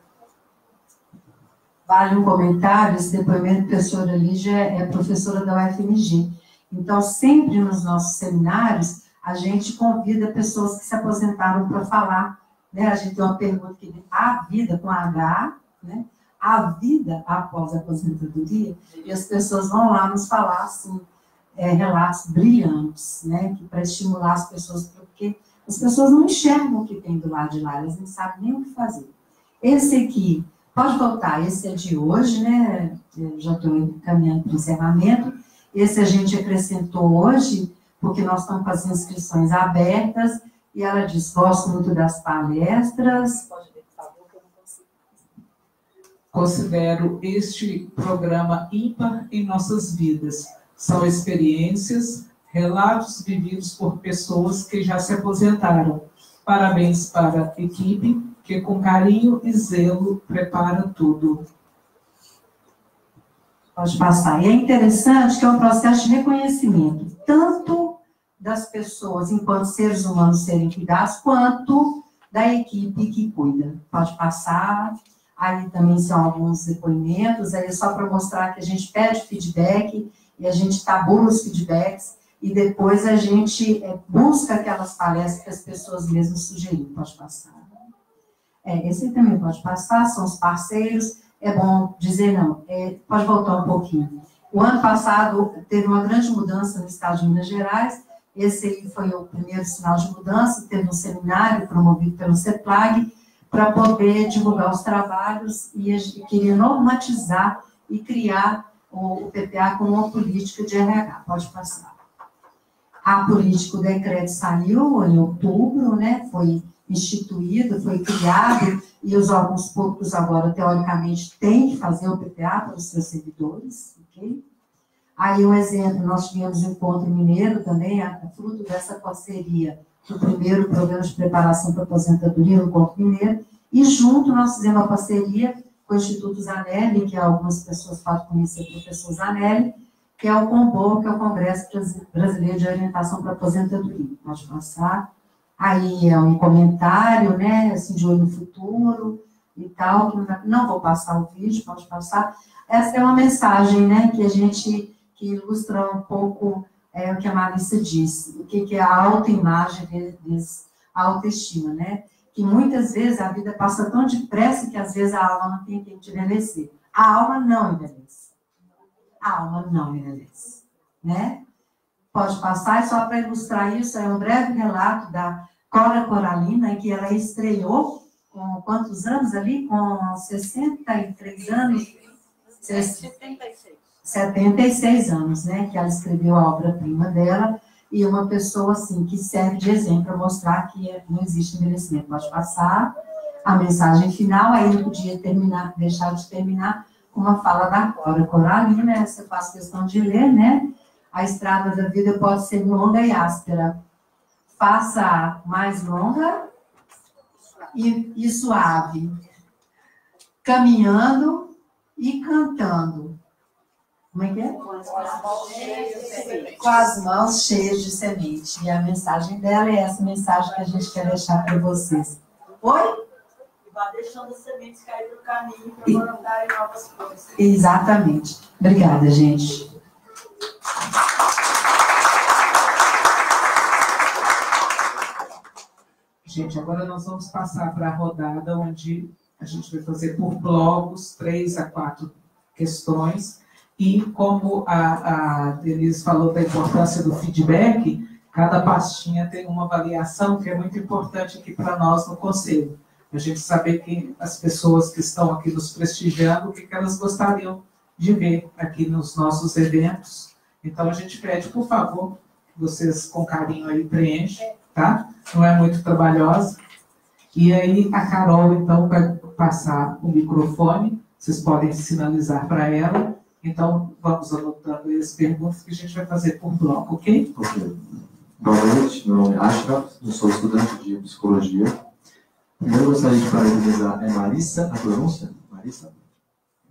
Vale um comentário, esse depoimento da professora Lígia é professora da UFMG. Então, sempre nos nossos seminários, a gente convida pessoas que se aposentaram para falar. Né? A gente tem uma pergunta que diz, a vida com H, né? A vida após a aposentadoria, e as pessoas vão lá nos falar, assim, relatos brilhantes, né? Para estimular as pessoas, porque as pessoas não enxergam o que tem do lado de lá, elas não sabem nem o que fazer. Esse aqui, pode voltar, esse é de hoje, né? Eu já estou caminhando para o encerramento. Esse a gente acrescentou hoje, porque nós estamos com as inscrições abertas, e ela diz, gosto muito das palestras. Pode ver, por favor, que eu não consigo. Considero este programa ímpar em nossas vidas. São experiências, relatos vividos por pessoas que já se aposentaram. Parabéns para a equipe, que com carinho e zelo prepara tudo. Pode passar. E é interessante que é um processo de reconhecimento, tanto das pessoas, enquanto seres humanos serem cuidados, quanto da equipe que cuida. Pode passar. Aí também são alguns depoimentos, aí é só para mostrar que a gente pede feedback, e a gente tabula os feedbacks, e depois a gente busca aquelas palestras que as pessoas mesmas sugeriram. Pode passar. Esse também pode passar, são os parceiros. É bom dizer, não, pode voltar um pouquinho. O ano passado teve uma grande mudança no estado de Minas Gerais. Esse aí foi o primeiro sinal de mudança. Teve um seminário promovido pelo CEPLAG para poder divulgar os trabalhos e queria normatizar e criar o PPA como uma política de RH. Pode passar. A política, o decreto saiu em outubro, né? Foi instituído, foi criado, e os órgãos públicos agora, teoricamente, têm que fazer o PPA para os seus servidores, ok? Aí, um exemplo, nós tivemos o Encontro Mineiro também, fruto dessa parceria do primeiro programa de preparação para a aposentadoria no Encontro Mineiro, e junto nós fizemos uma parceria com o Instituto Zanelli, que algumas pessoas podem conhecer o professor Zanelli, que é o CONBO, que é o Congresso Brasileiro de Orientação para a Aposentadoria. Pode passar. Aí é um comentário, né, assim, de olho no futuro e tal. Não vou passar o vídeo, pode passar. Essa é uma mensagem, né, que ilustra um pouco o que a Marissa disse, o que é a autoimagem vezes a autoestima, né? Que muitas vezes a vida passa tão depressa que às vezes a alma não tem tempo de envelhecer. A alma não envelhece. A alma não envelhece, né? Pode passar, só para ilustrar isso, é um breve relato da Cora Coralina, em que ela estreou com quantos anos ali? Com 63 anos? 76. 76 anos, né? Que ela escreveu a obra-prima dela, e uma pessoa, assim, que serve de exemplo para mostrar que não existe envelhecimento. Pode passar a mensagem final, aí não podia deixar de terminar com uma fala da Cora Coralina, essa eu faço questão de ler, né? A estrada da vida pode ser longa e áspera. Faça mais longa e suave. Caminhando e cantando. Como é que é? Com as mãos cheias de semente. E a mensagem dela é essa mensagem que a gente quer deixar para vocês. Oi? Vai deixando as sementes cair no caminho para plantarem novas coisas. Exatamente. Obrigada, gente. Gente, agora nós vamos passar para a rodada onde a gente vai fazer por blocos, 3 a 4 questões. E como a Denise falou da importância do feedback, cada pastinha tem uma avaliação que é muito importante aqui para nós no Conselho. A gente saber que as pessoas que estão aqui nos prestigiando, o que elas gostariam de ver aqui nos nossos eventos. Então, a gente pede, por favor, que vocês com carinho aí preenchem, tá? Não é muito trabalhosa. E aí, a Carol, então, vai passar o microfone, vocês podem sinalizar para ela. Então, vamos anotando aí as perguntas que a gente vai fazer por bloco, ok? Ok. Boa noite, meu nome é Ashra, eu sou estudante de psicologia. Primeiro, eu gostaria de parabenizar Marissa, a pronúncia? Marissa?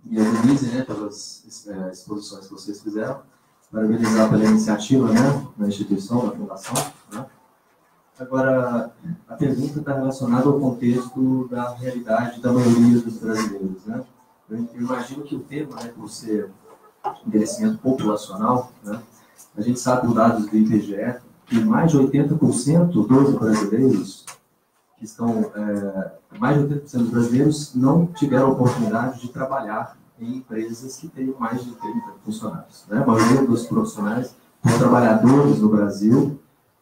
E a Denise, né, pelas exposições que vocês fizeram. Parabenizar pela iniciativa, né, na instituição, na fundação. Né? Agora, a pergunta está relacionada ao contexto da realidade da maioria dos brasileiros. Né? Eu imagino que o tema, né, por ser envelhecimento populacional, né, a gente sabe por dados do IBGE que mais de 80% dos brasileiros que estão, mais de 80% dos brasileiros não tiveram a oportunidade de trabalhar em empresas que tenham mais de 30 funcionários. Né? A maioria dos profissionais são trabalhadores no Brasil,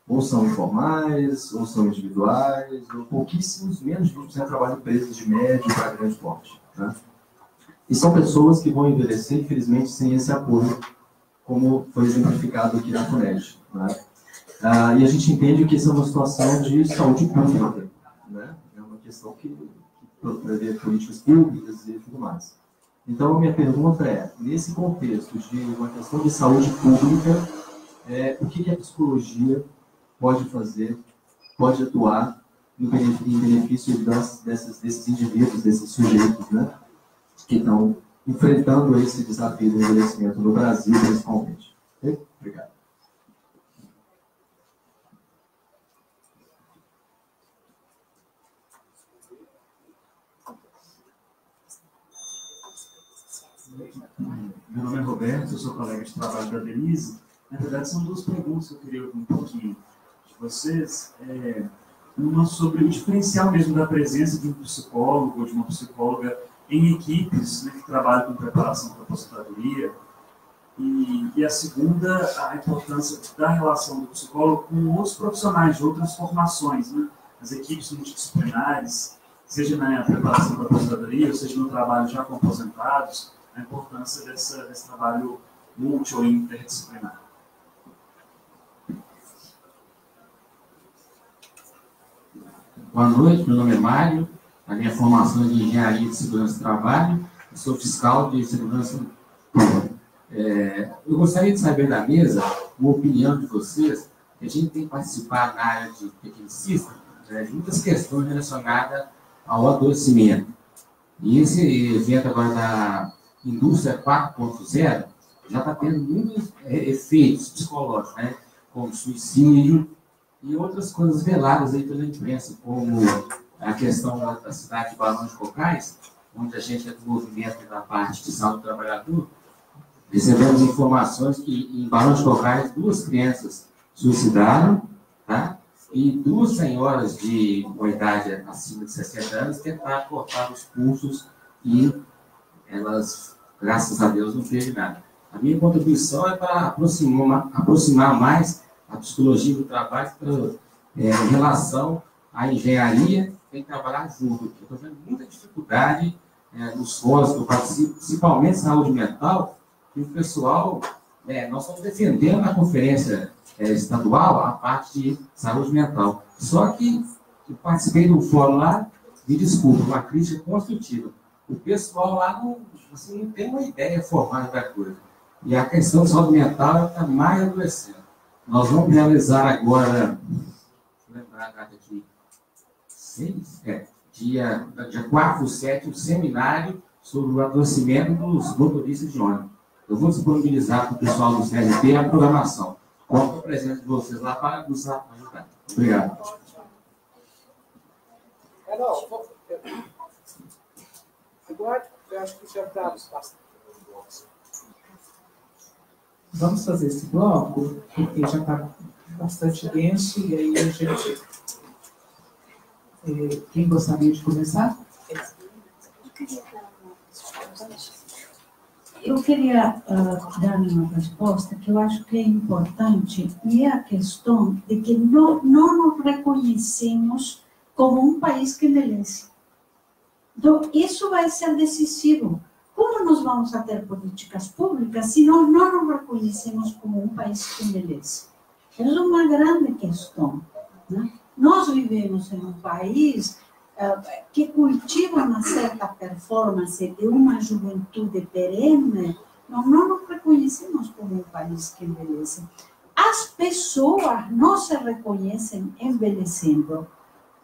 ou são informais, ou são individuais, ou pouquíssimos, menos de 20% trabalham em empresas de médio para grande porte. Né? E são pessoas que vão envelhecer, infelizmente, sem esse apoio, como foi exemplificado aqui na FUNED. Né? E a gente entende que isso é uma situação de saúde pública. Né? É uma questão que prevê políticas públicas e tudo mais. Então, a minha pergunta é, nesse contexto de uma questão de saúde pública, o que a psicologia pode fazer, pode atuar em benefício desses indivíduos, desses sujeitos, né, que estão enfrentando esse desafio do envelhecimento no Brasil, principalmente. Okay? Obrigado. Meu nome é Roberto, eu sou colega de trabalho da Denise. Na verdade, são duas perguntas que eu queria ouvir um pouquinho de vocês. uma sobre o diferencial mesmo da presença de um psicólogo ou de uma psicóloga em equipes, né, que trabalham com preparação para a aposentadoria. E a segunda, a importância da relação do psicólogo com outros profissionais de outras formações, né? As equipes multidisciplinares, seja na preparação para a aposentadoria, ou seja no trabalho já com aposentados, a importância desse trabalho multi ou interdisciplinar. Boa noite, meu nome é Mário, a minha formação é de Engenharia de Segurança do Trabalho, eu sou fiscal de segurança pública. Eu gostaria de saber da mesa uma opinião de vocês, que a gente tem participado na área de tecnicista, de muitas questões relacionadas ao adoecimento. E esse evento agora da indústria 4.0 já está tendo muitos efeitos psicológicos, né? Como suicídio e outras coisas veladas aí pela imprensa, como a questão da cidade de Barões de Cocais, onde a gente é do movimento da parte de saúde do trabalhador. Recebemos informações que em Barões de Cocais 2 crianças suicidaram, tá? E 2 senhoras de uma idade acima de 60 anos tentaram cortar os pulsos e elas, graças a Deus, não teve nada. A minha contribuição é para aproximar mais a psicologia do trabalho em relação à engenharia, tem que trabalhar junto. Eu estou vendo muita dificuldade nos fóruns que eu participo, principalmente saúde mental, e o pessoal, nós estamos defendendo na conferência estadual a parte de saúde mental. Só que eu participei de um fórum lá, me desculpa, uma crítica construtiva. O pessoal lá não tem uma ideia formada da coisa. E a questão de saúde mental está mais adoecendo. Nós vamos realizar agora, deixa eu lembrar a data aqui, dia 4/7, um seminário sobre o adoecimento dos motoristas de ônibus. Eu vou disponibilizar para o pessoal do CRT a programação. Conto a presença de vocês lá para nos ajudar. Obrigado. Agora, eu acho que já está bastante. Vamos fazer esse bloco, porque já está bastante denso, e aí a gente... quem gostaria de começar? Eu queria dar uma resposta que eu acho que é importante, e é a questão de que não nos reconhecemos como um país que envelhece. Então, isso vai ser decisivo. Como nós vamos a ter políticas públicas se nós não nos reconhecemos como um país que envelhece? Essa é uma grande questão, né? Nós vivemos em um país que cultiva uma certa performance de uma juventude perene, nós não nos reconhecemos como um país que envelhece. As pessoas não se reconhecem envelhecendo.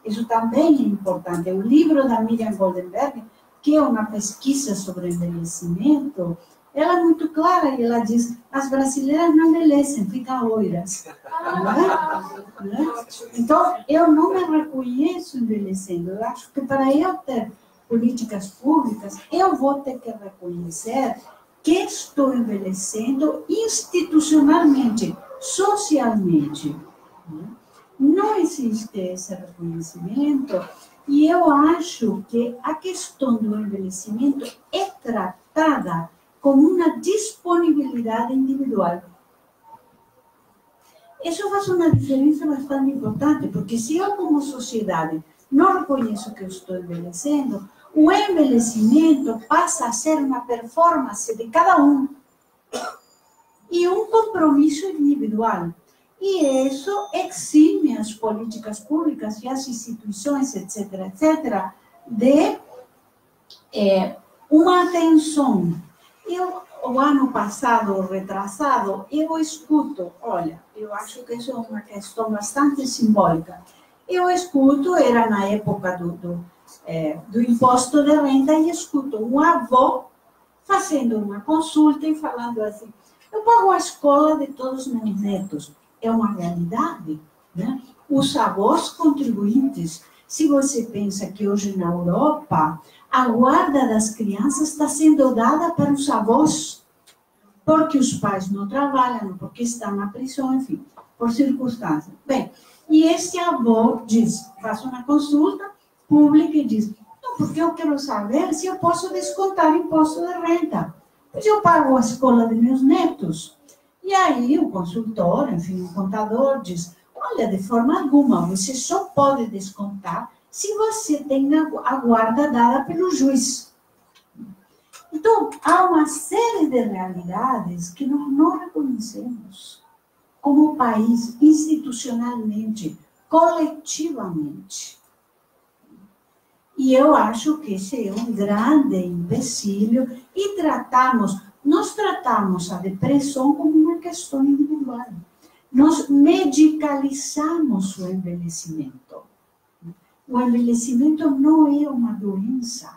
Isso também é importante. O livro da Miriam Goldenberg, que é uma pesquisa sobre envelhecimento, ela é muito clara e ela diz: as brasileiras não envelhecem, ficam loiras. Não é? Então, eu não me reconheço envelhecendo. Eu acho que para eu ter políticas públicas, eu vou ter que reconhecer que estou envelhecendo institucionalmente, socialmente. Não existe esse reconhecimento. E eu acho que a questão do envelhecimento é tratada como uma disponibilidade individual. Isso faz uma diferença bastante importante, porque se eu, como sociedade, não reconheço que eu estou envelhecendo, o envelhecimento passa a ser uma performance de cada um e um compromisso individual. E isso exime as políticas públicas e as instituições, etc., de uma atenção. O ano passado, retrasado, eu escuto, olha, eu acho que isso é uma questão bastante simbólica. Eu escuto, era na época do imposto de renda, e escuto um avô fazendo uma consulta e falando assim: eu pago a escola de todos os meus netos. É uma realidade, né? Os avós contribuintes. Se você pensa que hoje na Europa a guarda das crianças está sendo dada para os avós, porque os pais não trabalham, porque estão na prisão, enfim, por circunstâncias. Bem, E este avô diz, faz uma consulta pública e diz, não, porque eu quero saber se eu posso descontar imposto de renda. Pois eu pago a escola de meus netos. E aí o consultor, enfim, o contador diz, olha, de forma alguma, você só pode descontar se você tem a guarda dada pelo juiz. Então, há uma série de realidades que nós não reconhecemos como país, institucionalmente, coletivamente. E eu acho que esse é um grande empecilho e nós tratamos a depressão como uma questão individual. Nós medicalizamos o envelhecimento. O envelhecimento não é uma doença,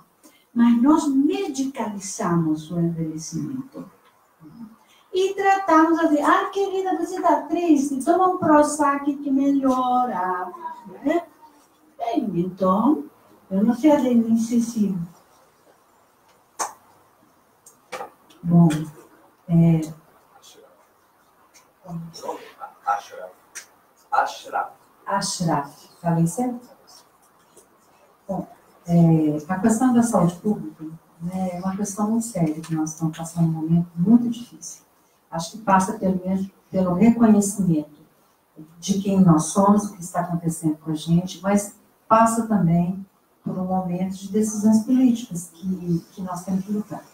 mas nós medicalizamos o envelhecimento. E tratamos assim, querida, você está triste, toma um Prozac que melhora. Né? Bem, então, eu não sei a Denise se... Bom, Ashraf, falei certo? Bom, a questão da saúde pública, né, é uma questão muito séria, que nós estamos passando um momento muito difícil. Acho que passa pelo reconhecimento de quem nós somos, o que está acontecendo com a gente, mas passa também por um momento de decisões políticas que nós temos que lutar.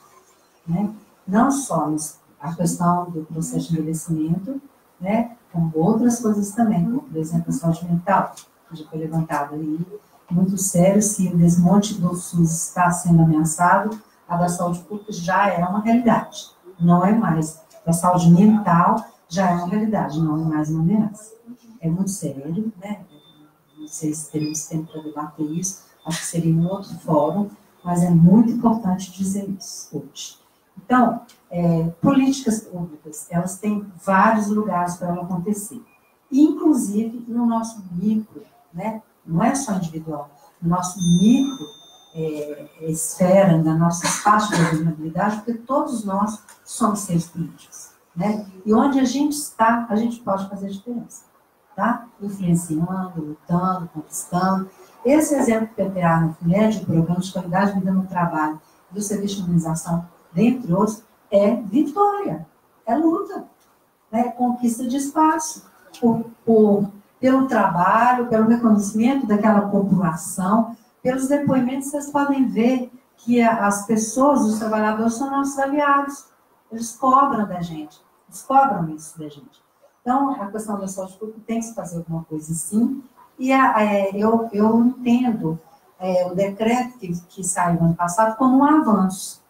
Né? Não só a questão do processo de envelhecimento, né, como outras coisas também, como, por exemplo, a saúde mental, que já foi levantada aí, muito sério, se o desmonte do SUS está sendo ameaçado, a da saúde pública já é uma realidade, não é mais. A saúde mental já é uma realidade, não é mais uma ameaça. É muito sério, né? Não sei se teremos tempo para debater isso, acho que seria um outro fórum, mas é muito importante dizer isso hoje. Então, políticas públicas, elas têm vários lugares para acontecer, inclusive no nosso micro, né? Não é só individual, no nosso micro esfera, na nossa espaço de governabilidade, porque todos nós somos seres políticos, né? E onde a gente está, a gente pode fazer diferença, tá? Influenciando, lutando, conquistando. Esse exemplo que o PTA no FUNED, o Programa de Qualidade de Vida no Trabalho, do Serviço de Imunização, dentre outros, é vitória, é luta, né? Conquista de espaço, pelo trabalho, pelo reconhecimento daquela população, pelos depoimentos, vocês podem ver que as pessoas, os trabalhadores, são nossos aliados. Eles cobram da gente, eles cobram isso da gente. Então, a questão da saúde pública tem que se fazer alguma coisa sim, e eu entendo o decreto que saiu ano passado como um avanço.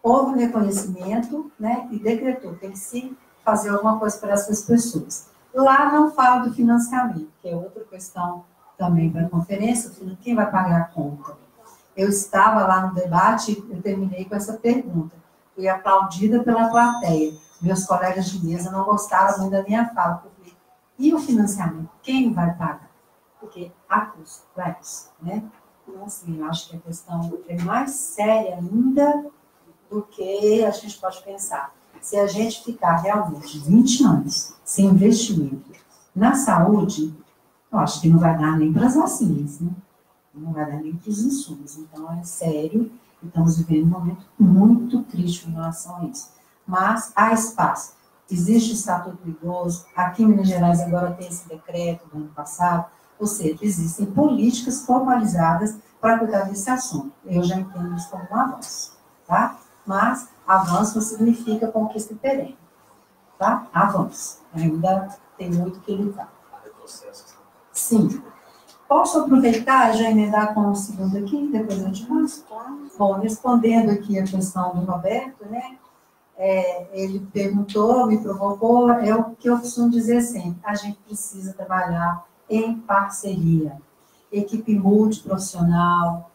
Houve um reconhecimento, né, e decretou, tem que se fazer alguma coisa para essas pessoas. Lá não fala do financiamento, que é outra questão também para a conferência, quem vai pagar a conta? Eu estava lá no debate, eu terminei com essa pergunta. Fui aplaudida pela plateia. Meus colegas de mesa não gostaram muito da minha fala. Eu falei, e o financiamento? Quem vai pagar? Porque há custo para isso, né? Então, assim, eu acho que a questão é mais séria ainda do que a gente pode pensar. Se a gente ficar realmente 20 anos sem investimento na saúde, eu acho que não vai dar nem para as vacinas, né? Não vai dar nem para os insumos. Então, é sério, estamos vivendo um momento muito crítico em relação a isso. Mas há espaço. Existe o Estatuto do Idoso, aqui em Minas Gerais agora tem esse decreto do ano passado, ou seja, existem políticas formalizadas para cuidar desse assunto. Eu já entendo isso como um avanço, tá? Mas avanço não significa conquista perene, tá? Avanço. Ainda tem muito que lutar. Sim. Posso aproveitar e já emendar com o segundo aqui, depois eu te passo? Bom, respondendo aqui a questão do Roberto, né? Ele perguntou, me provocou, é o que eu costumo dizer sempre, a gente precisa trabalhar em parceria, equipe multiprofissional,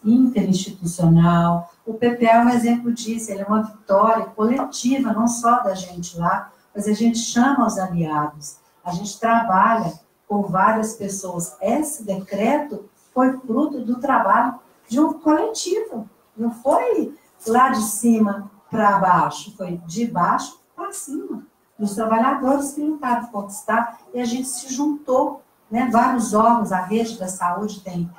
interinstitucional. O PPA é um exemplo disso, ele é uma vitória coletiva, não só da gente lá, mas a gente chama os aliados, a gente trabalha com várias pessoas. Esse decreto foi fruto do trabalho de um coletivo, não foi lá de cima para baixo, foi de baixo para cima. dos trabalhadores que lutaram por conquistar, e a gente se juntou, né? Vários órgãos, a rede da saúde tem,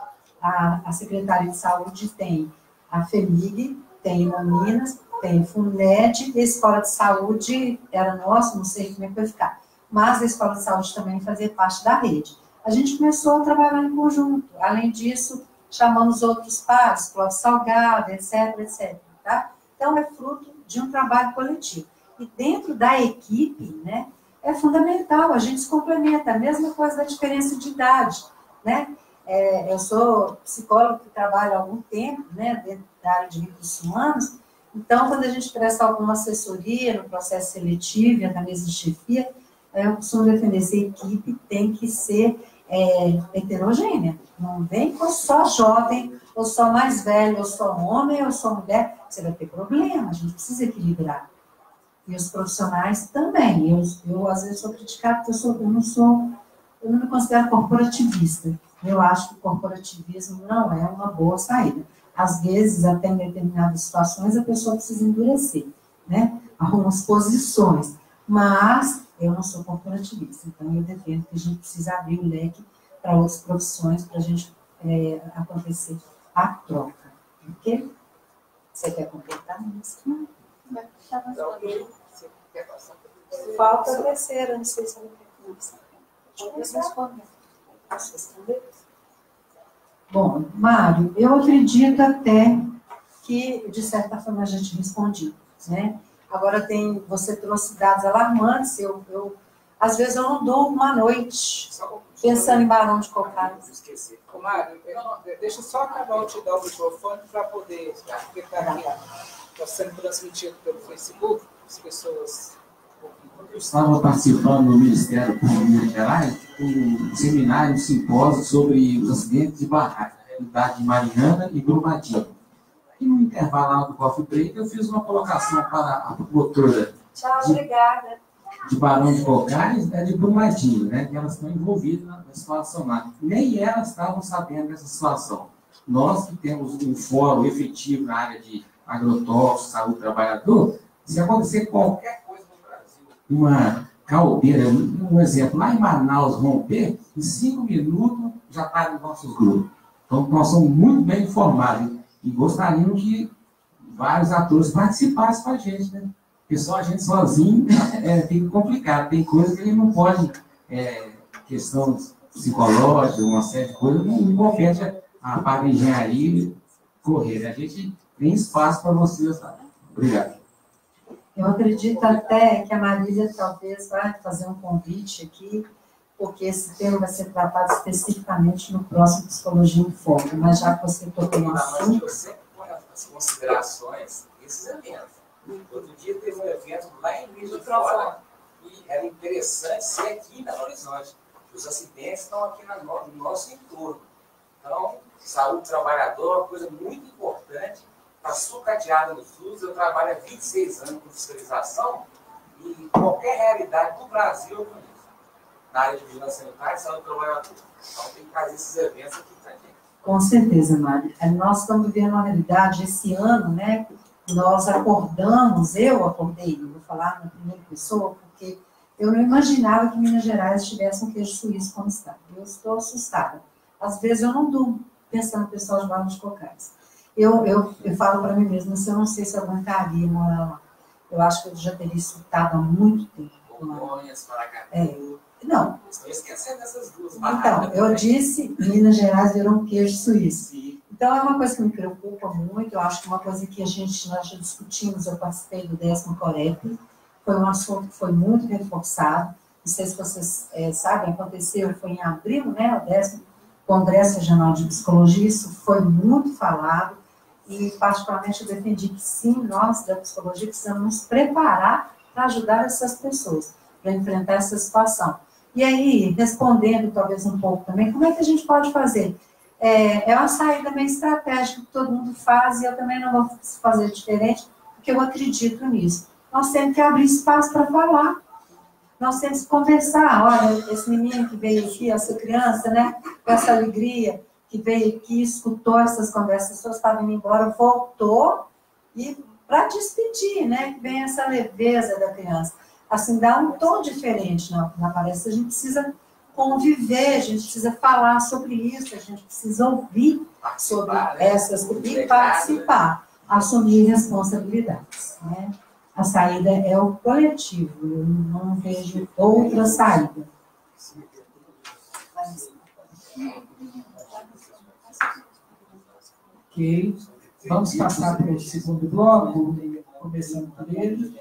a Secretaria de Saúde tem a FEMIG, tem Minas, tem FUNED, e a Escola de Saúde era nossa, não sei como é que vai ficar, mas a Escola de Saúde também fazia parte da rede. A gente começou a trabalhar em conjunto, além disso, chamamos outros pares, Clóvis Salgado, etc, etc, tá? Então, é fruto de um trabalho coletivo. E dentro da equipe, né, é fundamental, a gente se complementa, a mesma coisa da diferença de idade, né? Eu sou psicóloga que trabalho há algum tempo, né, dentro da área de recursos humanos, então, quando a gente presta alguma assessoria no processo seletivo e na mesa de chefia, eu costumo defender essa equipe tem que ser heterogênea, não vem com só jovem, ou só mais velho, ou só homem, ou só mulher, você vai ter problema, a gente precisa equilibrar. E os profissionais também. Eu às vezes sou criticada porque eu não me considero corporativista. Eu acho que o corporativismo não é uma boa saída. Às vezes, até em determinadas situações, a pessoa precisa endurecer, né? Algumas posições. Mas eu não sou corporativista. Então, eu defendo que a gente precisa abrir o leque para outras profissões para a gente acontecer a troca. Ok? Você quer completar isso? Falta a terceira, não sei se ela quer responder. Bom, Mário, eu acredito até que, de certa forma, a gente responde, né? Agora, você trouxe dados alarmantes, às vezes eu não durmo uma noite pensando em Barão de Cocais. Mário, deixa eu só acabar de te dar o microfone para poder, porque está sendo transmitido pelo Facebook, as pessoas... Eu estava participando no Ministério Público de Minas Gerais de um seminário, um simpósio sobre os acidentes de barragem, na realidade de Mariana e Brumadinho. E no intervalo lá do Coffee Break, eu fiz uma colocação para a promotora de Barão de Cocais, de Brumadinho, né, que elas estão envolvidas na situação lá. Nem elas estavam sabendo dessa situação. Nós que temos um fórum efetivo na área de agrotóxicos, saúde do trabalhador, se acontecer qualquer coisa no Brasil, uma caldeira, um exemplo, lá em Manaus romper, em 5 minutos já está nos nossos grupos. Então, nós somos muito bem informados e gostaríamos que vários atores participassem com a gente, né? Porque só a gente sozinho fica complicado. Tem coisas que a gente não pode, questão psicológica, uma série de coisas, não compete a parte de engenharia correr. A gente tem espaço para vocês. Tá? Obrigado. Eu acredito até que a Marília talvez vai fazer um convite aqui, porque esse tema vai ser tratado especificamente no próximo Psicologia em Foco, mas já que você tocou no assunto... Eu sempre ponho as considerações desses eventos. Outro dia teve um evento lá em Juiz de Fora, e era interessante ser aqui em Belo Horizonte. Os acidentes estão aqui no nosso entorno. Então, saúde do trabalhador é uma coisa muito importante, está sucateada no SUS. Eu trabalho há 26 anos com fiscalização e qualquer realidade do Brasil eu conheço. Na área de vigilância sanitária e saúde do trabalhador. Então, tem que fazer esses eventos aqui também. Com certeza, Mário. Nós estamos vivendo uma realidade esse ano, né? Nós acordamos, eu acordei, eu vou falar na primeira pessoa, porque eu não imaginava que Minas Gerais tivesse um queijo suíço como está. Eu estou assustada. Às vezes eu não durmo pensando no pessoal de Barão de Cocais. Eu falo para mim mesma, eu não sei se eu aguentaria morar lá. Eu acho que eu já teria escutado há muito tempo. Congonhas, Não. Estou esquecendo dessas duas. Então, eu disse, Minas Gerais virou um queijo suíço. Sim. Então, é uma coisa que me preocupa muito, eu acho que uma coisa que nós já discutimos, eu participei do 10º COREP, foi um assunto que foi muito reforçado, não sei se vocês sabem, aconteceu, foi em abril, né, o 10º Congresso Regional de Psicologia, isso foi muito falado, e particularmente eu defendi que sim, nós da psicologia precisamos nos preparar para ajudar essas pessoas, para enfrentar essa situação. E aí, respondendo talvez um pouco também, como é que a gente pode fazer? É uma saída meio estratégica que todo mundo faz, e eu também não vou fazer diferente, porque eu acredito nisso. Nós temos que abrir espaço para falar. Nós temos que conversar. Olha, esse menino que veio aqui, essa criança, né, com essa alegria, que veio aqui, escutou essas conversas, as pessoas estavam indo embora, voltou, e para despedir, né, que vem essa leveza da criança. assim, dá um tom diferente na palestra. A gente precisa conviver, a gente precisa falar sobre isso, a gente precisa ouvir sobre essas coisas e participar, assumir responsabilidades, né? A saída é o coletivo, eu não vejo outra saída. Ok, vamos passar para o segundo bloco, começando por ele.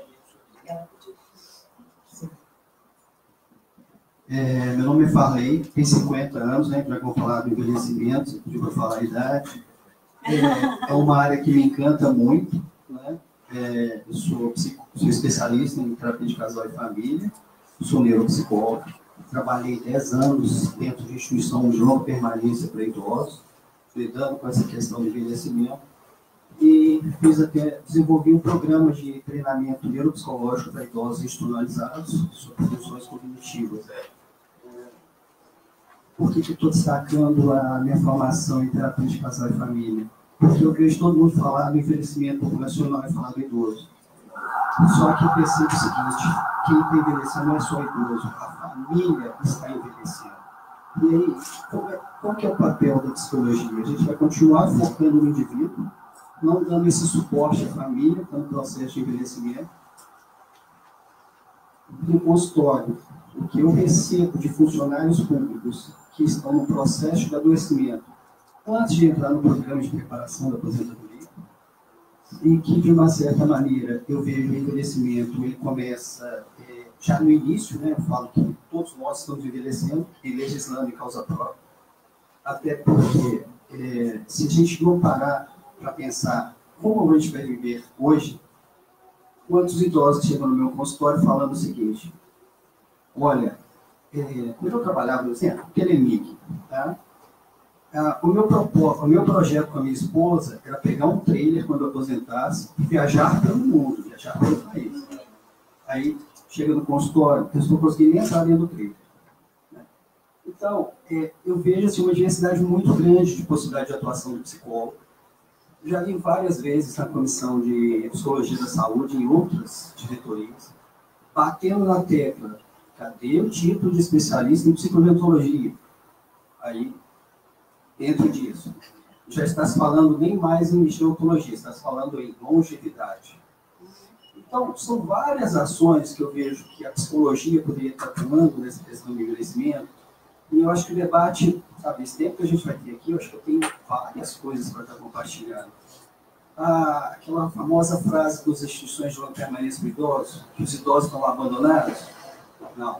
Meu nome é Farley, tenho 50 anos, né? Já que eu vou falar do envelhecimento, pediu para falar a idade. É uma área que me encanta muito, né? Eu sou especialista em terapia de casal e família, sou neuropsicólogo, trabalhei 10 anos dentro de instituição de longa permanência para idosos, lidando com essa questão de envelhecimento, e desenvolvi um programa de treinamento neuropsicológico para idosos institucionalizados sobre funções cognitivas. Por que eu estou destacando a minha formação em terapia de casal e família? Porque eu vejo todo mundo falar do envelhecimento populacional e falar do idoso. Só que eu percebo o seguinte, quem está envelhecendo não é só o idoso, a família está envelhecendo. E aí, qual que é o papel da psicologia? A gente vai continuar focando no indivíduo, não dando esse suporte à família, no processo de envelhecimento. No consultório, o que eu recebo de funcionários públicos que estão no processo de adoecimento, antes de entrar no programa de preparação da aposentadoria, e que, de uma certa maneira, eu vejo o envelhecimento, ele começa já no início, né? Eu falo que todos nós estamos envelhecendo e legislando em causa própria, até porque, se a gente não parar para pensar como a gente vai viver hoje, quantos idosos chegam no meu consultório falando o seguinte: olha, quando eu trabalhava, por exemplo, Telemic, tá? O meu projeto com a minha esposa era pegar um trailer quando eu aposentasse e viajar pelo mundo, viajar pelo país. Aí chega no consultório, eu não consegui nem entrar dentro do trailer. Né? Então, eu vejo assim, uma diversidade muito grande de possibilidade de atuação do psicólogo. Já vi várias vezes na Comissão de Psicologia da Saúde, em outras diretorias, batendo na tecla: cadê o título de especialista em psicogerontologia? Aí, dentro disso, já está se falando nem mais em gerontologia, está se falando em longevidade. Então, são várias ações que eu vejo que a psicologia poderia estar tomando nessa questão de envelhecimento, e eu acho que o debate, sabe, esse tempo que a gente vai ter aqui, eu acho que eu tenho várias coisas para estar compartilhando. Aquela famosa frase das instituições de longa permanência para idosos, que os idosos estão lá abandonados? Não.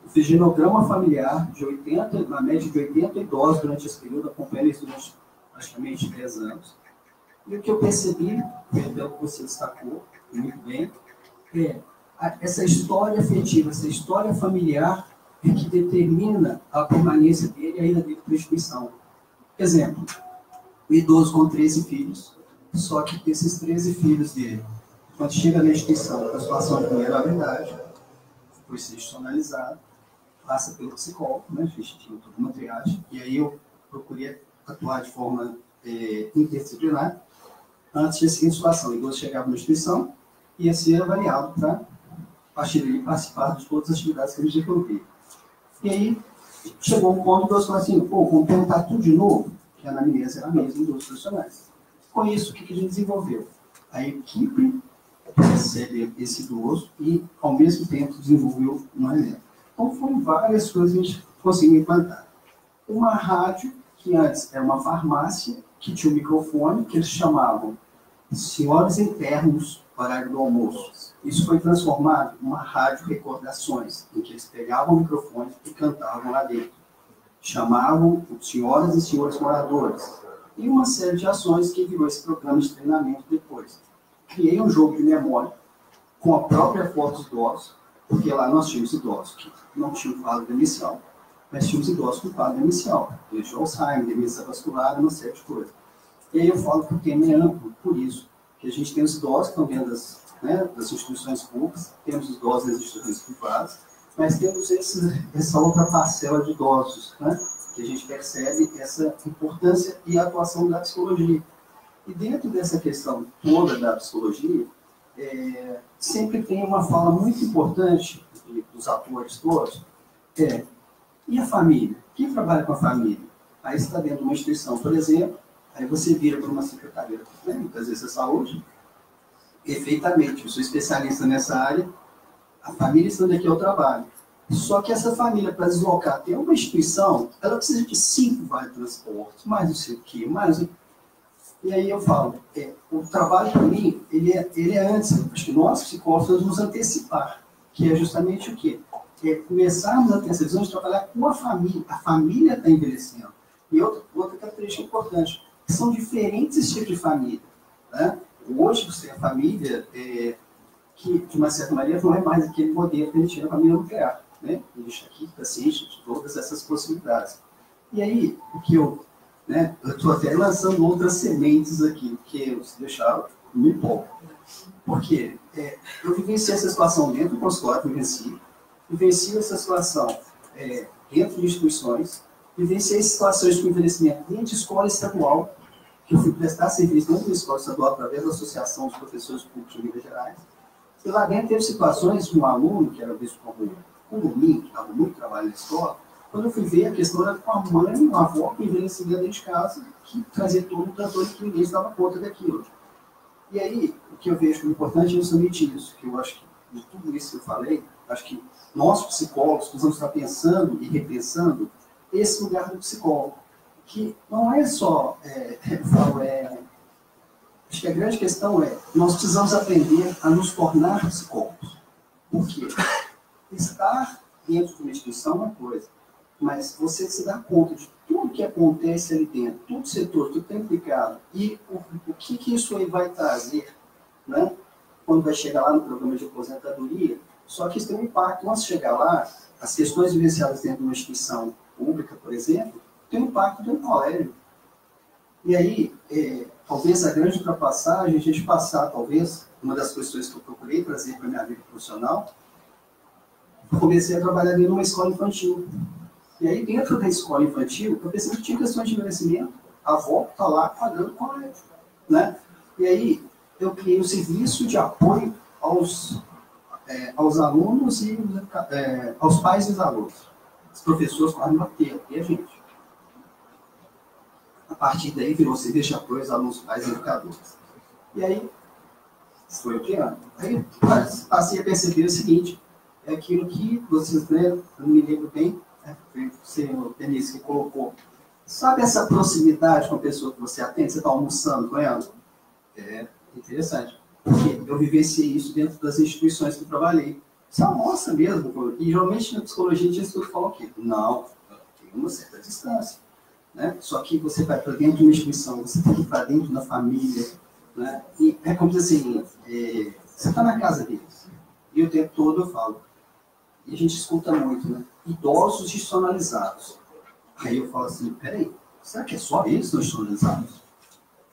Eu fiz genograma familiar de 80, na média de 80 idosos durante esse período, acompanhando isso durante praticamente 10 anos. E o que eu percebi, pelo que você destacou muito bem, essa história afetiva, essa história familiar é que determina a permanência dele ainda dentro da instituição. Exemplo, o idoso com 13 filhos, só que desses 13 filhos dele, quando chega na instituição, a situação de vulnerabilidade, foi ser institucionalizado, passa pelo psicólogo, né, fiz toda uma triagem, e aí eu procurei atuar de forma interdisciplinar, antes de seguinte situação, o idoso chegava na instituição, ia ser avaliado para, a partir daí, participar de todas as atividades que a gente desenvolvia. E aí, chegou um ponto que o idoso falou assim: pô, vamos tentar tudo de novo, que a anamnese era a mesma em dois profissionais. Com isso, o que a gente desenvolveu? A equipe recebe esse idoso e, ao mesmo tempo, desenvolveu um elenco. Então, foram várias coisas que a gente conseguiu implantar. Uma rádio, que antes era uma farmácia, que tinha um microfone, que eles chamavam senhores internos, horário do almoço. Isso foi transformado em uma rádio recordações, em que eles pegavam o microfone e cantavam lá dentro. Chamavam senhoras e senhores moradores. E uma série de ações que virou esse programa de treinamento depois. Criei um jogo de memória com a própria foto dos idosos, porque lá nós tínhamos idosos que não tinham quadro inicial, mas tínhamos idosos com quadro inicial, desde Alzheimer, demência vascular, uma série de coisas. E aí eu falo que o tema é amplo, por isso, que a gente tem os idosos que estão dentro das instituições públicas, temos os idosos das instituições privadas, mas temos essa outra parcela de idosos, né, que a gente percebe essa importância e a atuação da psicologia. E dentro dessa questão toda da psicologia, sempre tem uma fala muito importante dos atores todos, e a família? Quem trabalha com a família? Aí você está dentro de uma instituição, por exemplo, aí você vira para uma secretaria, muitas vezes a saúde, perfeitamente, eu sou especialista nessa área, a família está aqui ao trabalho. Só que essa família, para deslocar até uma instituição, ela precisa de 5 vales de transporte, mais não sei o quê, mais... E aí eu falo, o trabalho para mim, ele é antes, acho que nós, psicólogos, nos antecipar, que é justamente o quê? Começarmos a ter essa visão de trabalhar com a família está envelhecendo. E outra característica importante, que são diferentes tipos de família. Né? Hoje você tem a família que, de uma certa maneira, não é mais aquele poder que a gente tinha na família nuclear. Né? A gente está aqui paciente de todas essas possibilidades. E aí, o que eu estou até lançando outras sementes aqui, que se deixar, me empolgo. Por quê? Eu vivenciei essa situação dentro do consultório, vivencio essa situação dentro de instituições, vivenciei situações de envelhecimento dentro de escola estadual, que eu fui prestar serviço dentro da escola estadual através da Associação dos Professores Públicos de Minas Gerais. E lá dentro teve situações de um aluno, que era visto como mim, que dava muito trabalho na escola, quando eu fui ver, a questão era com a mãe, uma avó que envelhecia dentro de casa, que trazia todo um transtorno que ninguém se dava conta daquilo. E aí, o que eu vejo como importante é justamente isso, que eu acho que, de tudo isso que eu falei, acho que nós, psicólogos, precisamos estar pensando e repensando esse lugar do psicólogo, que não é só, acho que a grande questão nós precisamos aprender a nos tornar psicólogos. Por quê? Estar dentro de uma instituição é uma coisa, mas você se dá conta de tudo que acontece ali dentro, todo o setor, tudo está implicado, e o que isso aí vai trazer, né? Quando vai chegar lá no programa de aposentadoria, só que isso tem um impacto. Antes de chegar lá, as questões vivenciadas dentro de uma instituição pública, por exemplo, tem um impacto dentro do colégio. E aí, talvez a grande ultrapassagem, a gente passar, talvez, uma das questões que eu procurei trazer para a minha vida profissional, eu comecei a trabalhar dentro de uma escola infantil. E aí, dentro da escola infantil, eu percebi que tinha questões de envelhecimento, a avó está lá pagando o colégio. Né? E aí, eu criei um serviço de apoio aos alunos e aos pais dos alunos. Os professores podem bater, e a gente. A partir daí, virou serviço de apoio aos alunos, pais e educadores. E aí, foi criando. Aí, passei a perceber o seguinte, é aquilo que vocês, eu não me lembro bem, foi o senhor Denise que colocou. Sabe essa proximidade com a pessoa que você atende? Você está almoçando com ela? É interessante. Porque eu vivenciei isso dentro das instituições que eu trabalhei. Você almoça mesmo. E geralmente na psicologia a gente fala o quê? Não, tem uma certa distância. Né? Só que você vai para dentro de uma instituição, você tem que ir para dentro da família. Né? E é como dizer assim, você está na casa deles. E o tempo todo eu falo. E a gente escuta muito, né? Idosos institucionalizados. Aí eu falo assim, peraí, será que é só eles que estão institucionalizados?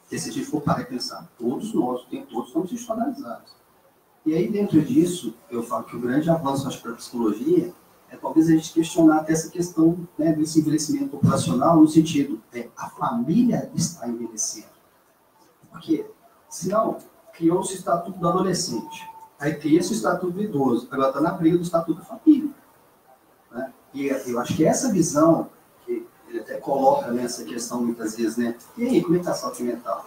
Porque se a gente for parar e pensar, todos nós, todos estamos institucionalizados. E aí dentro disso, eu falo que o grande avanço, acho, para a psicologia é talvez a gente questionar até essa questão, né, desse envelhecimento populacional, no sentido, a família está envelhecendo. Porque, senão, criou-se o Estatuto do Adolescente. Aí cria-se o Estatuto do Idoso. Agora está na briga do Estatuto da Família. Né? E eu acho que essa visão, que ele até coloca nessa questão muitas vezes, né? E aí, como é que está a saúde mental?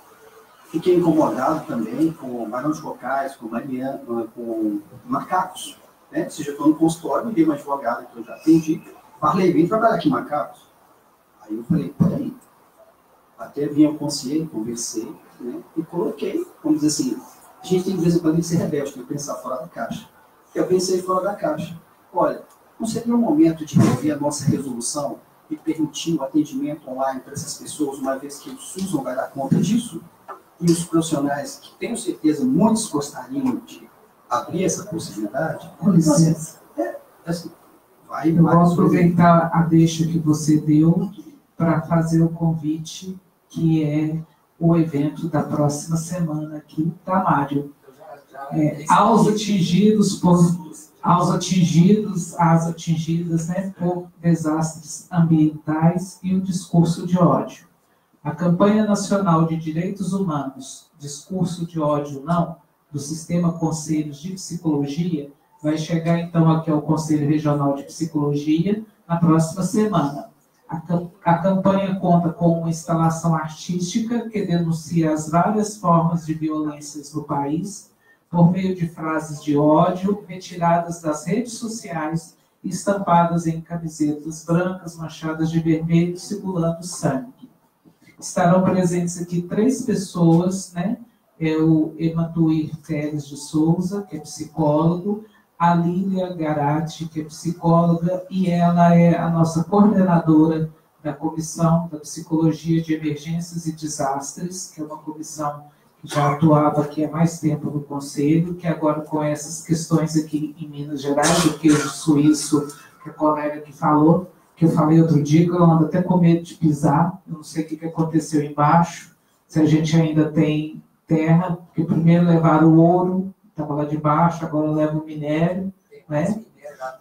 Fiquei incomodado também com Barão de Cocais, com Mariana, com macacos. Né? Ou seja, eu estou no consultório, me dei uma advogada que eu já atendi, falei, vem trabalhar aqui macacos. Aí eu falei, peraí. Até vim ao conselho, conversei, né? E coloquei, vamos dizer assim, a gente tem de vez em quando de ser rebelde, tem que pensar fora da caixa. Eu pensei fora da caixa. Olha, não seria o momento de rever a nossa resolução e permitir o atendimento online para essas pessoas, uma vez que o SUS não vai dar conta disso? E os profissionais, que tenho certeza, muitos gostariam de abrir essa possibilidade? Com licença. Assim, eu vou aproveitar a deixa que você deu para fazer o convite, que é o evento da próxima semana aqui, tá, Mário? Aos atingidas, né, por desastres ambientais e o discurso de ódio. A campanha nacional de direitos humanos, discurso de ódio não, do Sistema Conselhos de Psicologia, vai chegar então aqui ao Conselho Regional de Psicologia na próxima semana. A campanha conta com uma instalação artística que denuncia as várias formas de violências no país, por meio de frases de ódio retiradas das redes sociais e estampadas em camisetas brancas manchadas de vermelho, simulando sangue. Estarão presentes aqui 3 pessoas, né? É o Ematuir Teres de Souza, que é psicólogo, a Lília Garati, que é psicóloga, e ela é a nossa coordenadora da Comissão da Psicologia de Emergências e Desastres, que é uma comissão que já atuava aqui há mais tempo no Conselho, que agora com essas questões aqui em Minas Gerais, o queijo suíço, que a colega que falou, que eu falei outro dia, que eu ando até com medo de pisar, eu não sei o que aconteceu embaixo, se a gente ainda tem terra, porque primeiro levaram o ouro, estava lá de baixo, agora leva o minério, né?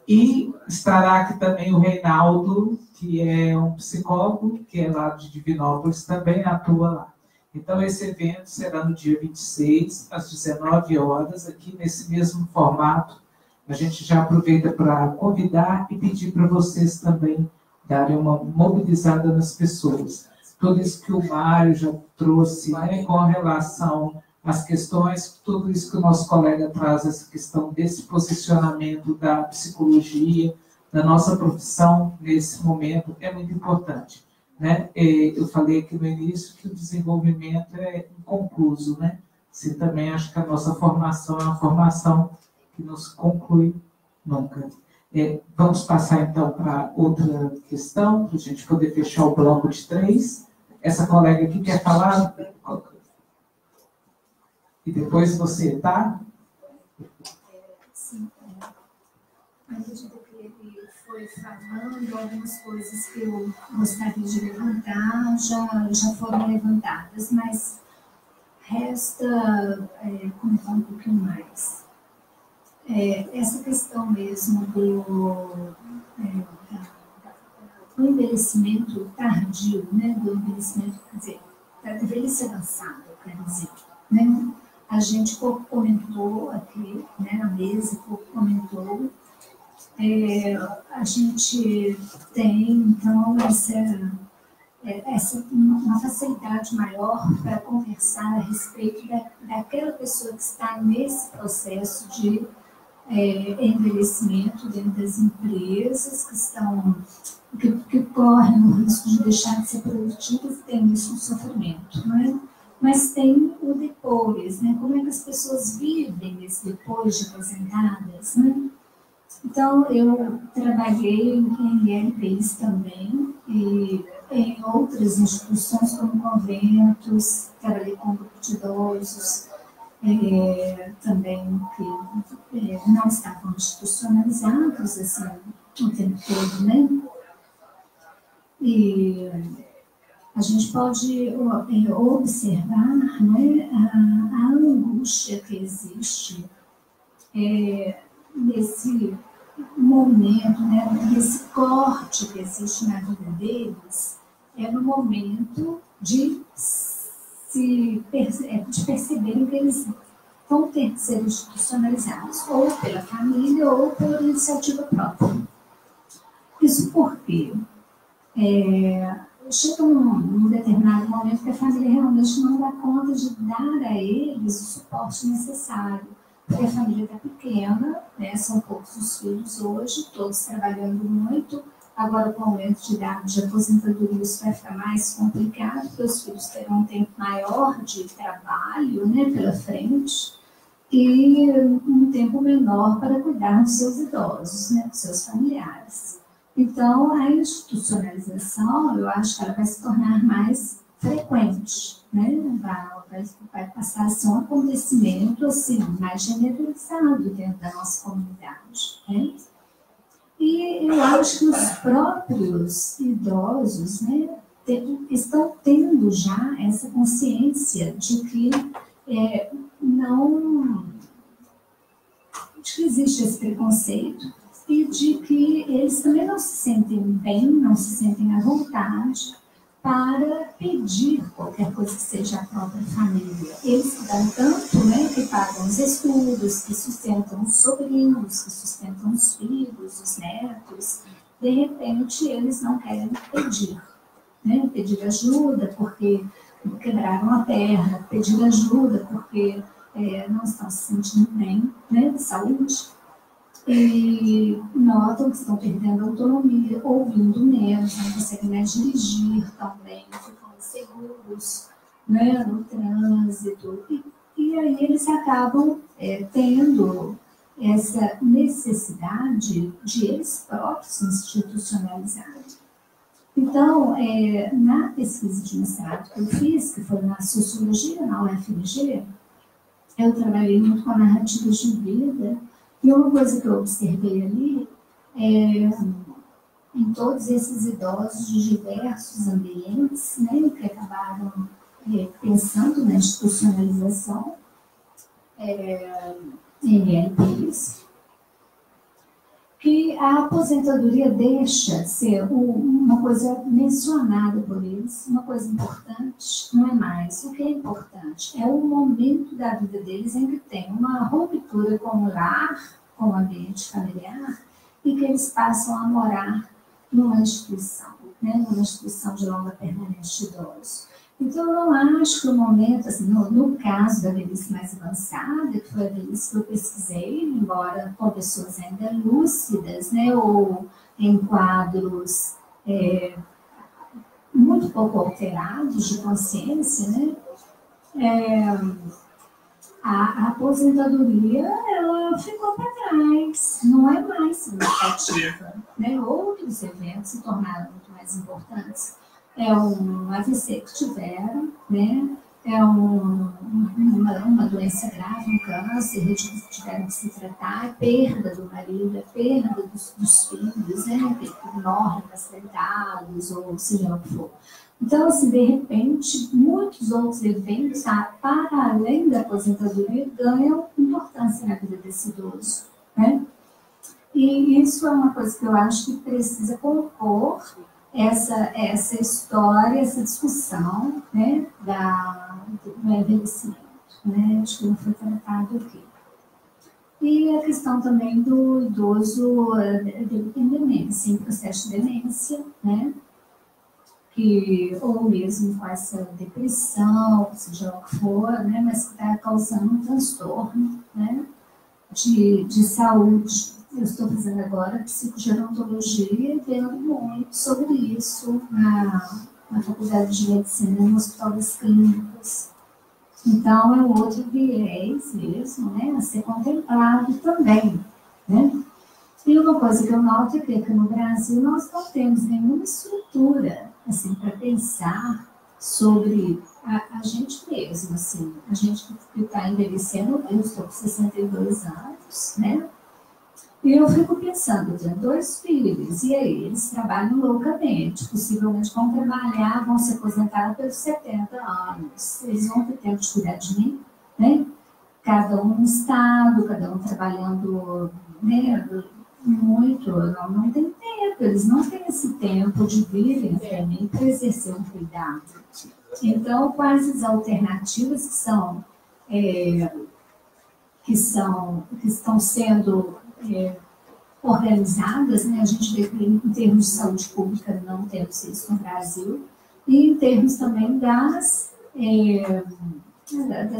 E estará aqui também o Reinaldo, que é um psicólogo, que é lá de Divinópolis, também atua lá. Então, esse evento será no dia 26, às 19 horas, aqui nesse mesmo formato. A gente já aproveita para convidar e pedir para vocês também darem uma mobilizada nas pessoas. Tudo isso que o Mário já trouxe, né, com relação às questões, tudo isso que o nosso colega traz, essa questão desse posicionamento da psicologia, da nossa profissão nesse momento, é muito importante. Né? Eu falei aqui no início que o desenvolvimento é inconcluso, né? Assim, também acho que a nossa formação é uma formação que não se conclui nunca. Vamos passar então para outra questão, para a gente poder fechar o bloco de 3. Essa colega aqui quer falar? E depois você, tá? Sim. À medida que ele foi falando, algumas coisas que eu gostaria de levantar já foram levantadas, mas resta comentar um pouquinho mais. Essa questão mesmo do envelhecimento tardio, né? Do envelhecimento, quer dizer, da velhice avançada, quer dizer, né? A gente pouco comentou aqui, né, na mesa, pouco comentou. A gente tem, então, uma facilidade maior para conversar a respeito daquela pessoa que está nesse processo de envelhecimento dentro das empresas, que correm o risco de deixar de ser produtivas e tem isso um sofrimento, não é? Mas tem o depois, né? Como é que as pessoas vivem esse depois de aposentadas, né? Então, eu trabalhei em ILPs também, e em outras instituições, como conventos, trabalhei com um grupo de idosos, também que não estavam institucionalizados, assim, o tempo todo, né? E a gente pode observar, né, a angústia que existe nesse momento, né, nesse corte que existe na vida deles, no momento de perceberem que eles vão ter que ser institucionalizados, ou pela família, ou pela iniciativa própria. Isso porque chega num determinado momento que a família realmente não dá conta de dar a eles o suporte necessário. Porque a família está pequena, né? São poucos os filhos hoje, todos trabalhando muito. Agora, com o aumento de idade de aposentadoria, isso vai ficar mais complicado, porque os filhos terão um tempo maior de trabalho, né, pela frente, e um tempo menor para cuidar dos seus idosos, né, dos seus familiares. Então, a institucionalização, eu acho que ela vai se tornar mais frequente, né? Vai passar a ser um acontecimento assim, mais generalizado dentro da nossa comunidade, né? E eu acho que os próprios idosos, né, estão tendo já essa consciência de que de que existe esse preconceito e de que eles também não se sentem bem, não se sentem à vontade para pedir qualquer coisa que seja a própria família. Eles que dão tanto, né, que pagam os estudos, que sustentam os sobrinhos, que sustentam os filhos, os netos, de repente eles não querem pedir, né, pedir ajuda porque quebraram a perna, pedir ajuda porque não estão se sentindo bem, né, de saúde, e notam que estão perdendo a autonomia, ouvindo menos, não conseguem mais dirigir também, ficam inseguros, né, no trânsito, e aí eles acabam tendo essa necessidade de eles próprios se institucionalizarem. Então, na pesquisa de mestrado que eu fiz, que foi na Sociologia, na UFMG, eu trabalhei muito com narrativas de vida, e uma coisa que eu observei ali em todos esses idosos de diversos ambientes, né, que acabaram pensando na institucionalização em LPs, que a aposentadoria deixa de ser uma coisa mencionada por eles, uma coisa importante, não é mais. O que é importante é o momento da vida deles em que tem uma ruptura com o lar, com o ambiente familiar, e que eles passam a morar numa instituição, né, numa instituição de longa permanência de idosos. Então, eu não acho que o momento, assim, no caso da velhice mais avançada, que foi a velhice que eu pesquisei, embora com pessoas ainda lúcidas, né, ou em quadros muito pouco alterados de consciência, né, a aposentadoria ela ficou para trás, não é mais significativa, né? Outros eventos se tornaram muito mais importantes. É um AVC que tiveram, né? É uma doença grave, um câncer, que tiveram que se tratar, é perda do marido, é perda dos filhos, né? Enormes, tentados, ou seja o que for. Então, assim, de repente, muitos outros eventos, para além da aposentadoria, ganham importância na vida desse idoso, né? E isso é uma coisa que eu acho que precisa compor essa história, essa discussão, né, do envelhecimento, né? Acho que não foi tratado aqui. E a questão também do idoso em demência, em processo de demência, né? Ou mesmo com essa depressão, seja o que for, né? Mas que está causando um transtorno, né? de saúde. Eu estou fazendo agora psicogerontologia e vendo muito sobre isso na Faculdade de Medicina, no Hospital das Clínicas. Então, é um outro viés mesmo, né, a ser contemplado também, né? E uma coisa que eu noto é que aqui no Brasil nós não temos nenhuma estrutura assim, para pensar sobre a gente mesmo, assim, a gente que está envelhecendo, eu estou com 62 anos, né? E eu fico pensando, eu tenho 2 filhos, e aí, eles trabalham loucamente, possivelmente vão trabalhar, vão se aposentar pelos 70 anos, eles vão ter tempo de cuidar de mim, né? Cada um no estado, cada um trabalhando, né, muito, não tem tempo, eles não têm esse tempo de virem até mim para exercer um cuidado. Então, quais as alternativas que estão sendo organizadas, né? A gente vê que em termos de saúde pública não temos isso no Brasil, e em termos também das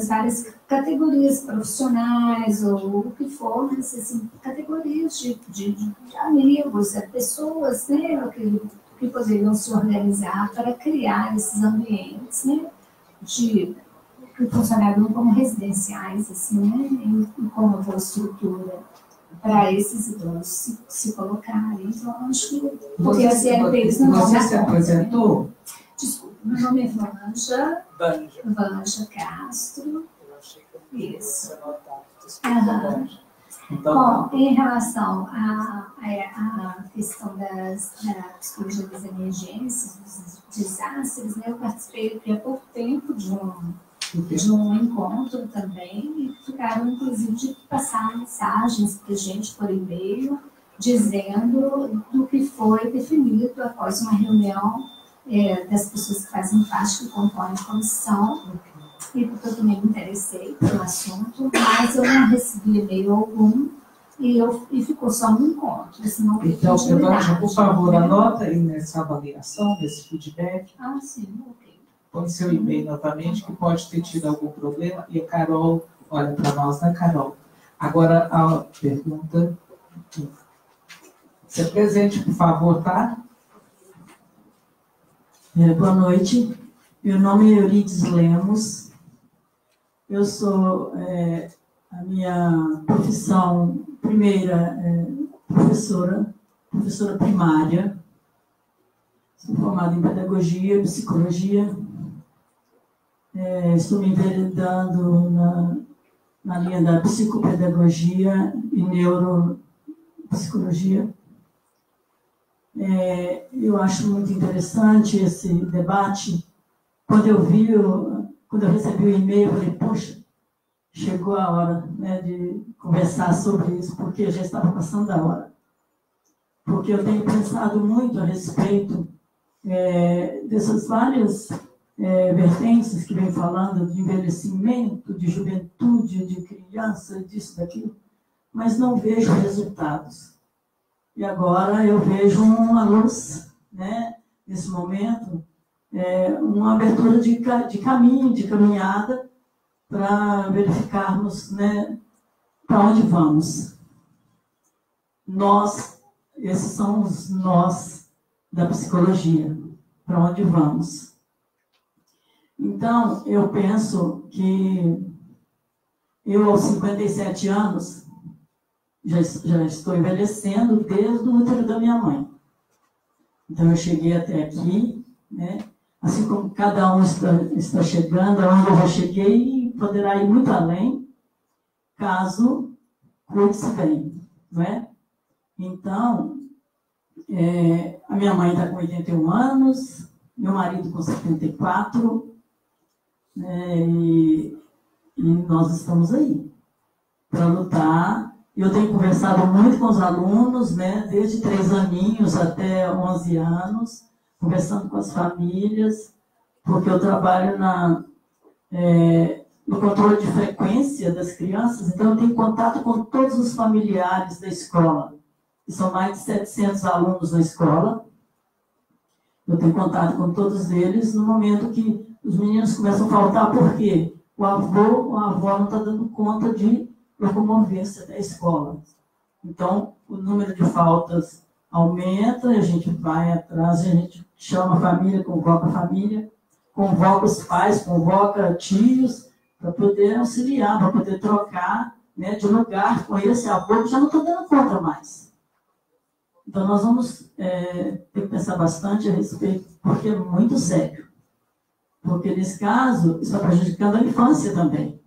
várias categorias profissionais, ou o que for, mas, assim, categorias de amigos, pessoas, né, que poderiam se organizar para criar esses ambientes, né, que funcionariam como residenciais, assim, né, e com uma boa estrutura para esses idosos se colocarem. Então, acho que porque as CLPs não vão dar conta. Você se apresentou? Desculpa, meu nome é Vanja Castro. Isso. Bom, em relação à questão da psicologia das emergências, dos desastres, né, eu participei aqui há pouco tempo de um encontro também, e ficaram, inclusive, de passar mensagens para a gente por e-mail, dizendo do que foi definido após uma reunião das pessoas que fazem parte, que compõem a comissão, e porque eu também me interessei pelo assunto, mas eu não recebi e-mail algum, e ficou só no encontro. Assim, então, Evângela, por favor, anota aí nessa avaliação, nesse feedback. Ah, sim, ok. Põe seu e-mail novamente, que pode ter tido algum problema, e a Carol, olha para nós, né, Carol? Agora, a pergunta. Se presente, por favor, tá? Boa noite. Meu nome é Eurides Lemos. Eu sou, a minha profissão primeira professora primária. Sou formada em pedagogia, psicologia. Estou me enveredando na linha da psicopedagogia e neuropsicologia. Eu acho muito interessante esse debate. Quando eu recebi o e-mail, eu falei, poxa, chegou a hora, né, de conversar sobre isso, porque já estava passando a hora. Porque eu tenho pensado muito a respeito dessas várias vertentes que vem falando de envelhecimento, de juventude, de criança, disso, daquilo, mas não vejo resultados. E agora eu vejo uma luz, né, nesse momento, uma abertura de caminho, de caminhada, para verificarmos, né, para onde vamos. Nós, esses são os nós da psicologia, para onde vamos. Então, eu penso que eu, aos 57 anos, já estou envelhecendo desde o útero da minha mãe. Então, eu cheguei até aqui, né? Assim como cada um está chegando, aonde eu já cheguei, e poderá ir muito além, caso cuide-se bem, não é? Então, a minha mãe está com 81 anos, meu marido com 74, e nós estamos aí para lutar. Eu tenho conversado muito com os alunos, né, desde 3 aninhos até 11 anos, conversando com as famílias, porque eu trabalho no controle de frequência das crianças, então eu tenho contato com todos os familiares da escola, que são mais de 700 alunos na escola. Eu tenho contato com todos eles no momento que os meninos começam a faltar, porque o avô ou a avó não está dando conta de locomover-se até a escola. Então, o número de faltas aumenta, a gente vai atrás, a gente chama a família, convoca os pais, convoca tios, para poder auxiliar, para poder trocar, né, de lugar com esse avô que já não está dando conta mais. Então, nós vamos ter que pensar bastante a respeito, porque é muito sério. Porque, nesse caso, está prejudicando a infância também,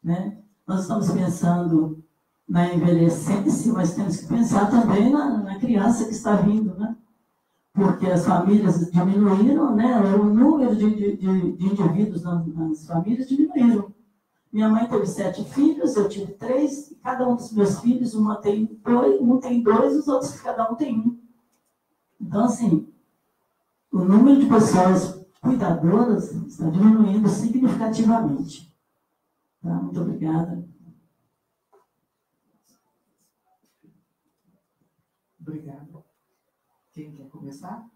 né? Nós estamos pensando na envelhecência, mas temos que pensar também na criança que está vindo, né? Porque as famílias diminuíram, né? O número de indivíduos nas famílias diminuíram. Minha mãe teve 7 filhos, eu tive 3, e cada um dos meus filhos, um tem 2, os outros, cada um tem 1. Então, assim, o número de pessoas cuidadoras está diminuindo significativamente. Tá? Muito obrigada. Obrigada. Quem quer começar?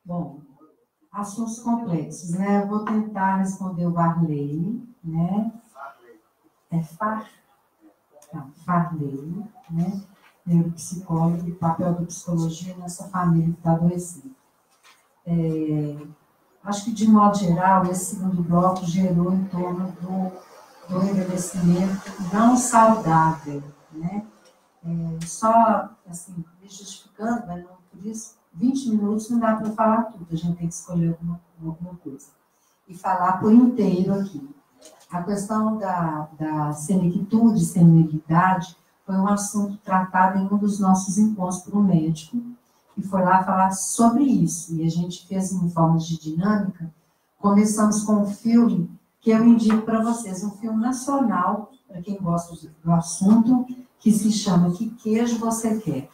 Bom, assuntos complexos, né? Eu vou tentar responder o Varley, né? Varley, né? Neuropsicólogo, o papel da psicologia nessa família que está adoecida. Acho que, de modo geral, esse segundo bloco gerou em torno do envelhecimento não saudável, né? Só, assim, me justificando, mas não por isso, 20 minutos não dá para falar tudo, a gente tem que escolher alguma coisa. E falar por inteiro aqui. A questão da senilitude, senilidade, foi um assunto tratado em um dos nossos encontros por um médico, que foi lá falar sobre isso. E a gente fez em forma de dinâmica. Começamos com um filme que eu indico para vocês, um filme nacional, para quem gosta do assunto, que se chama Que Queijo Você Quer?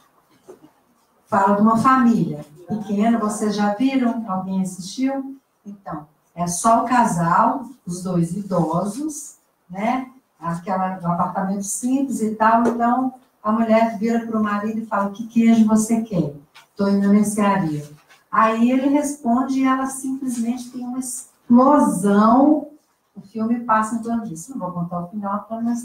fala de uma família pequena, vocês já viram? Alguém assistiu? Então, é só o casal, os dois idosos, né? Um apartamento simples e tal, então a mulher vira para o marido e fala, que queijo você quer? Estou indo na mercearia. Aí ele responde e ela simplesmente tem uma explosão. O filme passa em torno disso. Não vou contar o final para não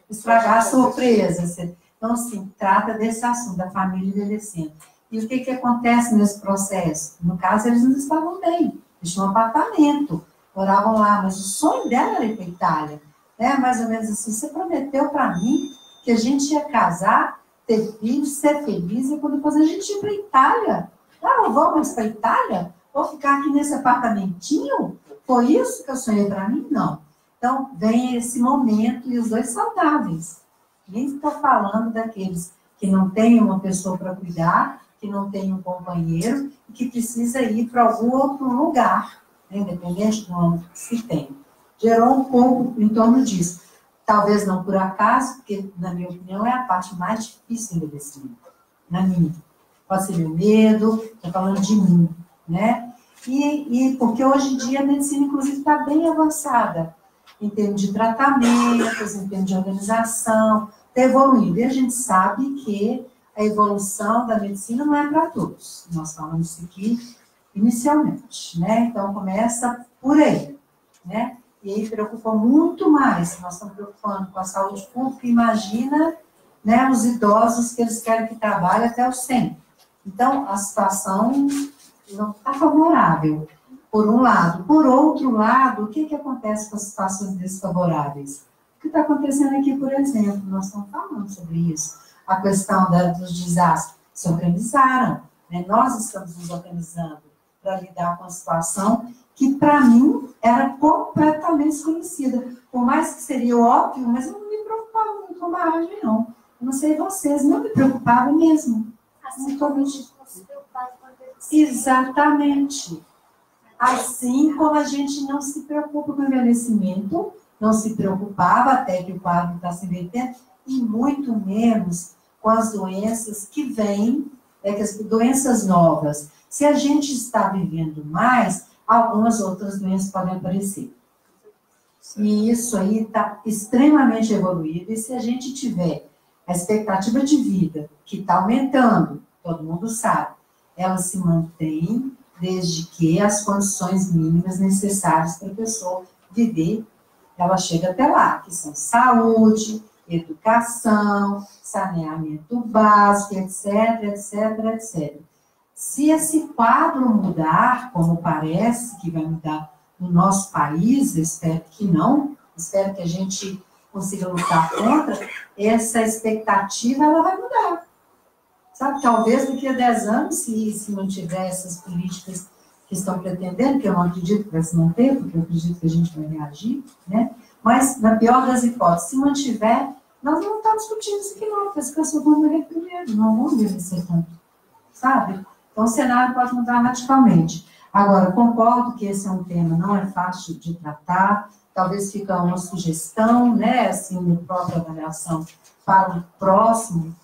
estragar a surpresa. Então, assim, trata desse assunto, da família envelhecendo. E o que acontece nesse processo? No caso, eles não estavam bem. Eles tinham um apartamento, moravam lá, mas o sonho dela era ir para a Itália. Né? Mais ou menos assim, você prometeu para mim que a gente ia casar, ter filhos, ser feliz, e quando depois a gente ia para a Itália. Ah, não vou mais para a Itália? Vou ficar aqui nesse apartamentinho? Foi isso que eu sonhei para mim? Não. Então, vem esse momento e os dois saudáveis. Nem estou falando daqueles que não têm uma pessoa para cuidar, que não tem um companheiro e que precisa ir para algum outro lugar, né, independente do nome que se tem. Gerou um pouco em torno disso. Talvez não por acaso, porque, na minha opinião, é a parte mais difícil do envelhecimento. Na minha. Pode ser meu medo, estou falando de mim, né? E porque hoje em dia a medicina, inclusive, está bem avançada em termos de tratamentos, em termos de organização, está evoluindo. E a gente sabe que a evolução da medicina não é para todos. Nós falamos isso aqui inicialmente, né? Então, começa por aí, né? E aí preocupa muito mais. Nós estamos preocupando com a saúde pública, imagina, né, os idosos que eles querem que trabalhem até os 100. Então, a situação não está favorável, por um lado. Por outro lado, o que acontece com as situações desfavoráveis? O que está acontecendo aqui, por exemplo, nós estamos falando sobre isso. A questão dos desastres se organizaram, né? Nós estamos nos organizando para lidar com a situação que, para mim, era completamente desconhecida. Por mais que seria óbvio, mas eu não me preocupava muito com a barragem, não. Eu não sei vocês, não me preocupava mesmo. Assim como a gente não se preocupava com a Exatamente. Assim como a gente não se preocupa com o envelhecimento, não se preocupava até que o quadro está se invertendo, e muito menos com as doenças que vêm, que as doenças novas. Se a gente está vivendo mais, algumas outras doenças podem aparecer. E isso aí está extremamente evoluído, e se a gente tiver a expectativa de vida, que está aumentando, todo mundo sabe, ela se mantém desde que as condições mínimas necessárias para a pessoa viver, ela chega até lá, que são saúde, educação, saneamento básico, etc, etc, etc. Se esse quadro mudar, como parece que vai mudar no nosso país, eu espero que não, espero que a gente consiga lutar contra, essa expectativa ela vai mudar. Sabe, talvez daqui a 10 anos, se mantiver essas políticas que estão pretendendo, que eu não acredito que vai se manter, porque eu acredito que a gente vai reagir, né? Mas, na pior das hipóteses, se mantiver, nós não estamos discutindo isso aqui não, porque as pessoas vão morrer primeiro, não vão envelhecer tanto, sabe? Então, o cenário pode mudar radicalmente. Agora, concordo que esse é um tema, não é fácil de tratar, talvez fica uma sugestão, né, assim, na própria avaliação para o próximo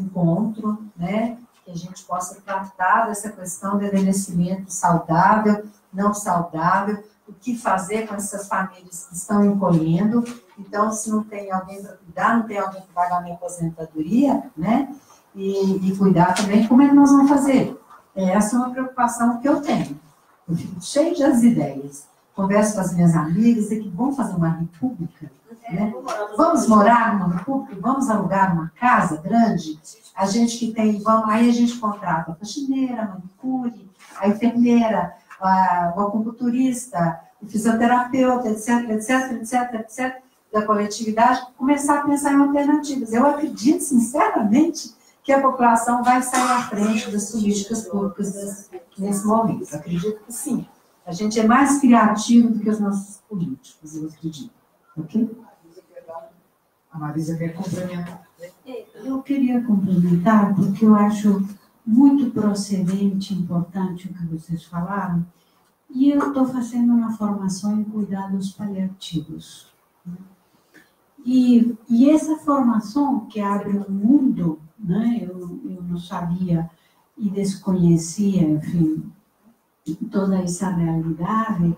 encontro, né, que a gente possa tratar dessa questão do envelhecimento saudável, não saudável, o que fazer com essas famílias que estão encolhendo. Então, se não tem alguém para cuidar, não tem alguém para pagar minha aposentadoria, né, e cuidar também, como é que nós vamos fazer? Essa é uma preocupação que eu tenho. Eu fico cheia das ideias. Converso com as minhas amigas e que vamos fazer uma república, né? Vamos morar numa república, vamos alugar uma casa grande, a gente que tem, aí a gente contrata a faxineira, a manicure, a enfermeira, o acupunturista, o fisioterapeuta, etc, etc, etc, etc, da coletividade, começar a pensar em alternativas. Eu acredito, sinceramente, que a população vai sair à frente das políticas públicas nesse momento. Eu acredito que sim. A gente é mais criativo do que os nossos políticos, eu acredito. Ok? A Marisa quer complementar. Eu queria complementar, porque eu acho muito procedente, importante o que vocês falaram, e eu estou fazendo uma formação em cuidados paliativos. E essa formação que abre um mundo, né? Eu não sabia e desconhecia, enfim, toda essa realidade.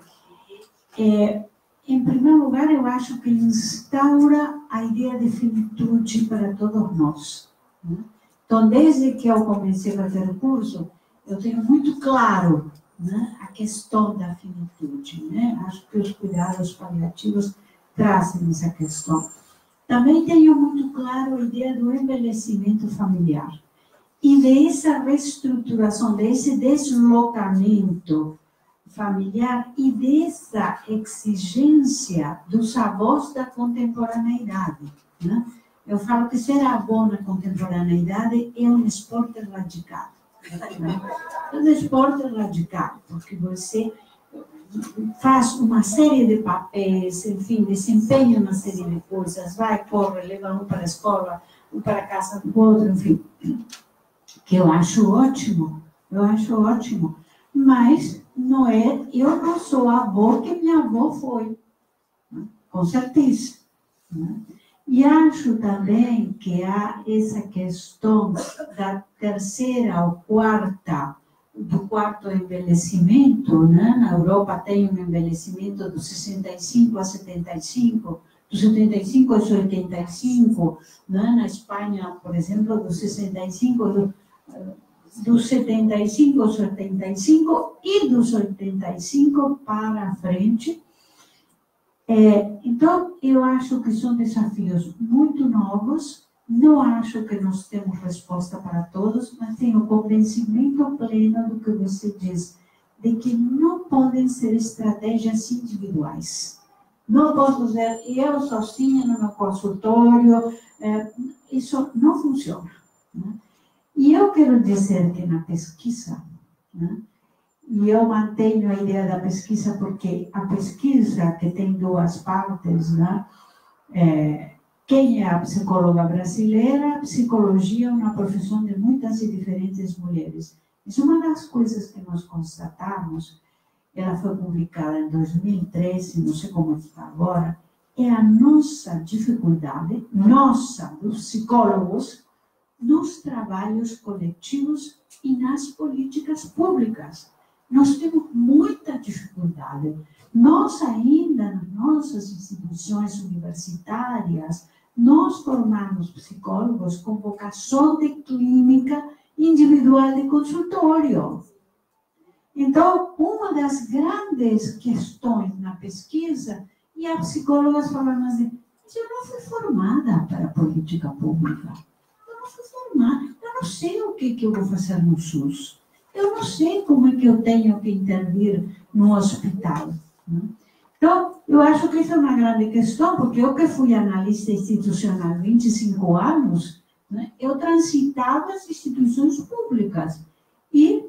Em primeiro lugar, eu acho que instaura a ideia de finitude para todos nós. Né? Então, desde que eu comecei a fazer o curso, eu tenho muito claro, né, a questão da finitude. Né? Acho que os cuidados paliativos trazem essa questão. Também tenho muito claro a ideia do envelhecimento familiar e dessa reestruturação, desse deslocamento familiar e dessa exigência dos avós da contemporaneidade. Né? Eu falo que ser avó na contemporaneidade é um esporte radical. Né? É um esporte radical, porque você faz uma série de papéis, enfim, desempenha uma série de coisas, vai, corre, leva um para a escola, um para a casa do outro, enfim, que eu acho ótimo, mas não é, eu não sou a avó que minha avó foi, né? Com certeza. Né? E acho também que há essa questão da terceira ou quarta, do quarto envelhecimento, né? Na Europa tem um envelhecimento dos 65 a 75, dos 75 aos 85, né? Na Espanha, por exemplo, dos 65, dos 75 aos 85 e dos 85 para frente. Então, eu acho que são desafios muito novos. Não acho que nós temos resposta para todos, mas tenho convencimento pleno do que você diz, de que não podem ser estratégias individuais. Não posso dizer, eu sozinha no meu consultório, isso não funciona. Né? E eu quero dizer que na pesquisa, né, e eu mantenho a ideia da pesquisa porque a pesquisa, que tem duas partes, né, quem é a psicóloga brasileira? A psicologia é uma profissão de muitas e diferentes mulheres. Isso é uma das coisas que nós constatamos, ela foi publicada em 2013, não sei como está agora, é a nossa dificuldade, nossa, dos psicólogos, nos trabalhos coletivos e nas políticas públicas. Nós temos muita dificuldade. Nós ainda, nas nossas instituições universitárias, nós formamos psicólogos com vocação de clínica individual de consultório. Então, uma das grandes questões na pesquisa, e as psicólogas falam assim, eu não fui formada para a política pública. Eu não fui formada. Eu não sei o que eu vou fazer no SUS. Eu não sei como é que eu tenho que intervir no hospital. Né? Então, eu acho que isso é uma grande questão, porque eu que fui analista institucional há 25 anos, né, eu transitava as instituições públicas. E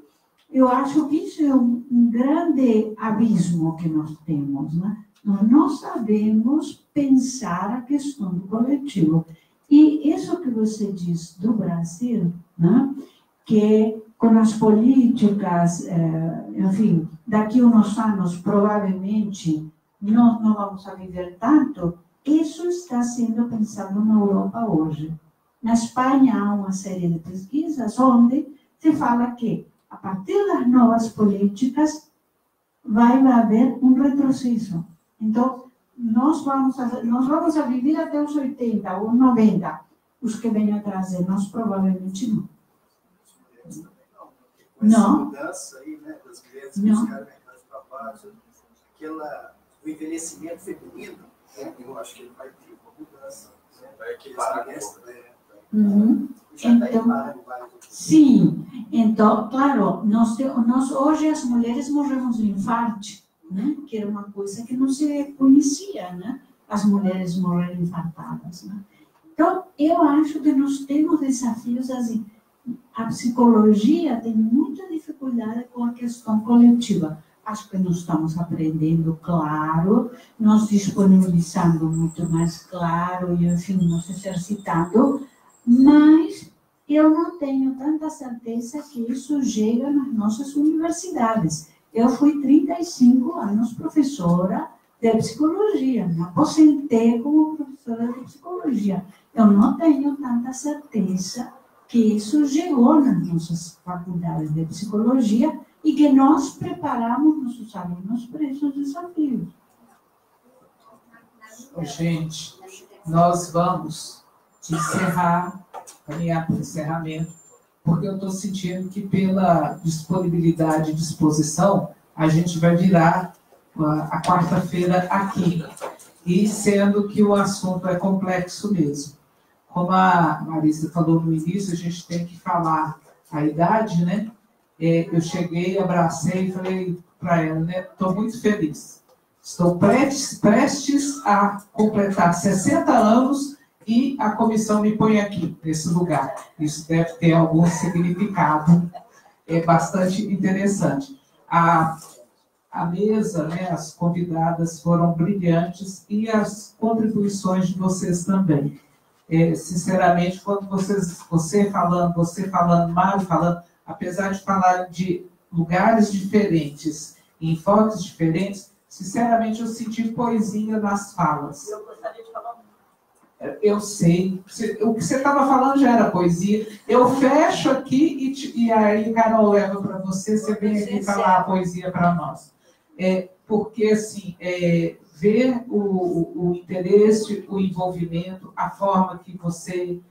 eu acho que isso é um grande abismo que nós temos. Né? Nós não sabemos pensar a questão do coletivo. E isso que você diz do Brasil, né, que com as políticas, enfim, daqui a uns anos, provavelmente, nós não vamos a viver tanto, isso está sendo pensado na Europa hoje. Na Espanha, há uma série de pesquisas onde se fala que, a partir das novas políticas, vai haver um retrocesso. Então, nós vamos a viver até os 80 ou 90. Os que vêm atrás de nós, provavelmente não. Não. Mudança aí, né, das mulheres que buscaram mercado de trabalho, o envelhecimento feminino, né, eu acho que ele vai ter uma mudança. Né, vai equiparar. Então, sim, então, claro, nós hoje as mulheres morremos de infarto, né, que era uma coisa que não se conhecia, né, as mulheres morrerem infartadas. Né. Então, eu acho que nós temos desafios assim. A psicologia tem muita dificuldade com a questão coletiva. Acho que nós estamos aprendendo, claro, nós disponibilizando muito mais claro e, enfim, nos exercitando, mas eu não tenho tanta certeza que isso chega nas nossas universidades. Eu fui 35 anos professora de psicologia, me aposentei como professora de psicologia. Eu não tenho tanta certeza que isso chegou nas nossas faculdades de psicologia e que nós preparamos nossos alunos para esses desafios. Gente, nós vamos encerrar, caminhar para o encerramento, porque eu estou sentindo que pela disponibilidade e disposição, a gente vai virar a quarta-feira aqui, e sendo que o assunto é complexo mesmo. Como a Marisa falou no início, a gente tem que falar a idade, né? Eu cheguei, abracei e falei para ela, né? Estou muito feliz. Estou prestes a completar 60 anos e a comissão me põe aqui, nesse lugar. Isso deve ter algum significado bastante interessante. A mesa, né, as convidadas foram brilhantes e as contribuições de vocês também. Sinceramente, quando você falando, Mário falando, apesar de falar de lugares diferentes, enfoques diferentes, sinceramente eu senti poesia nas falas. Eu gostaria de falar muito. Eu sei. O que você estava falando já era poesia. Eu fecho aqui e aí, Carol, leva para você, você vem aqui falar a poesia para nós. Porque, assim, ver o interesse, o envolvimento, a forma que você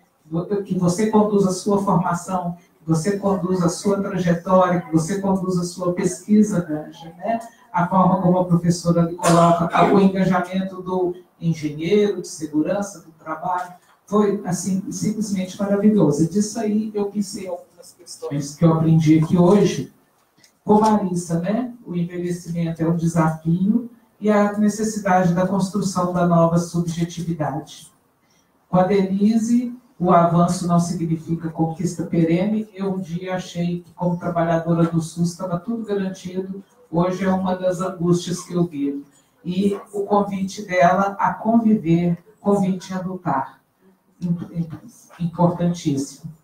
conduz a sua formação, que você conduz a sua trajetória, que você conduz a sua pesquisa, Ganja, né? A forma como a professora lhe coloca o engajamento do engenheiro, de segurança, do trabalho, foi, assim, simplesmente maravilhoso. E disso aí eu pensei algumas questões que eu aprendi aqui hoje. Com Marisa, né? O envelhecimento é um desafio e a necessidade da construção da nova subjetividade. Com a Denise, o avanço não significa conquista perene. Eu um dia achei que, como trabalhadora do SUS, estava tudo garantido. Hoje é uma das angústias que eu vivo. E o convite dela a conviver, convite a lutar. Importantíssimo.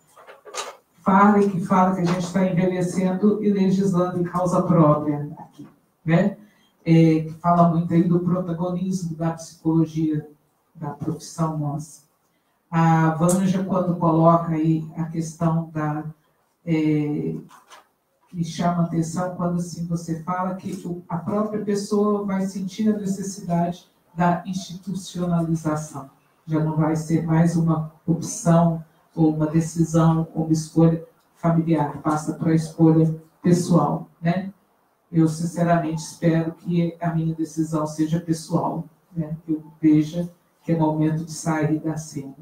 Fala que a gente está envelhecendo e legislando em causa própria aqui, né? Que fala muito aí do protagonismo da psicologia, da profissão nossa. A Vanja, quando coloca aí a questão da... me chama a atenção quando assim, você fala que a própria pessoa vai sentir a necessidade da institucionalização. Já não vai ser mais uma opção ou uma decisão, ou uma escolha familiar, passa para a escolha pessoal, né? Eu, sinceramente, espero que a minha decisão seja pessoal, né? Que eu veja que é momento de sair da cena.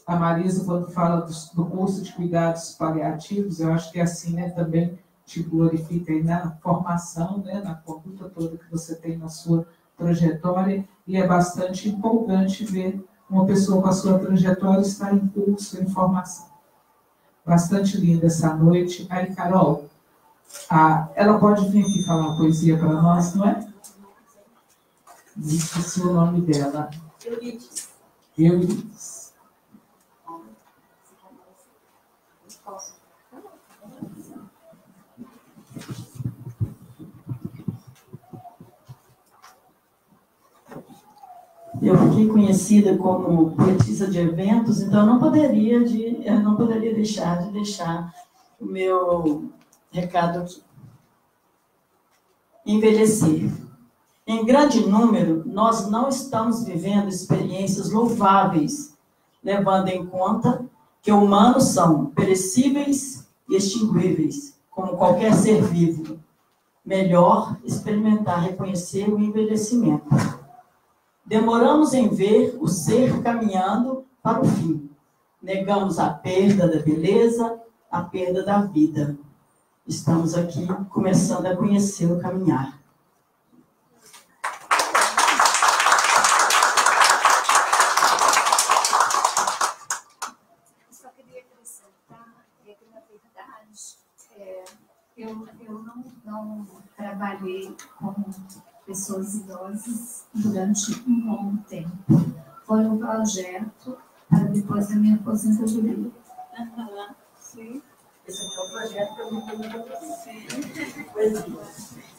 A Marisa, quando fala do curso de cuidados paliativos, eu acho que é assim, né? Também te glorifica aí na formação, né? Na conduta toda que você tem na sua trajetória, e é bastante empolgante ver uma pessoa com a sua trajetória estar em curso, em formação. Bastante linda essa noite. Aí, Carol, ela pode vir aqui falar uma poesia para nós, não é? Esqueci o nome dela. Euridice. Eu fiquei conhecida como poetisa de eventos, então eu não poderia deixar de deixar o meu recado aqui. Envelhecer. Em grande número, nós não estamos vivendo experiências louváveis, levando em conta que humanos são perecíveis e extinguíveis, como qualquer ser vivo. Melhor experimentar reconhecer o envelhecimento. Demoramos em ver o ser caminhando para o fim. Negamos a perda da beleza, a perda da vida. Estamos aqui começando a conhecer o caminhar. Eu só queria acrescentar que, na verdade, eu não trabalhei com pessoas idosas durante um bom tempo. Foi um projeto para depois da minha aposentadoria. Sim. Esse é um projeto para mim.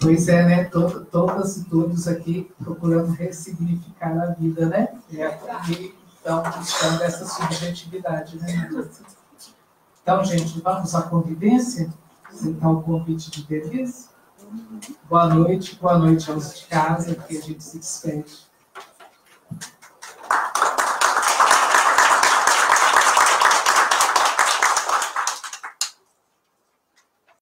Pois é, né? Todas e todos aqui procurando ressignificar a vida, né? então, questão dessa subjetividade, né? Então, gente, vamos à convivência? Aceitar o convite de Denise? Boa noite aos de casa, que a gente se despede.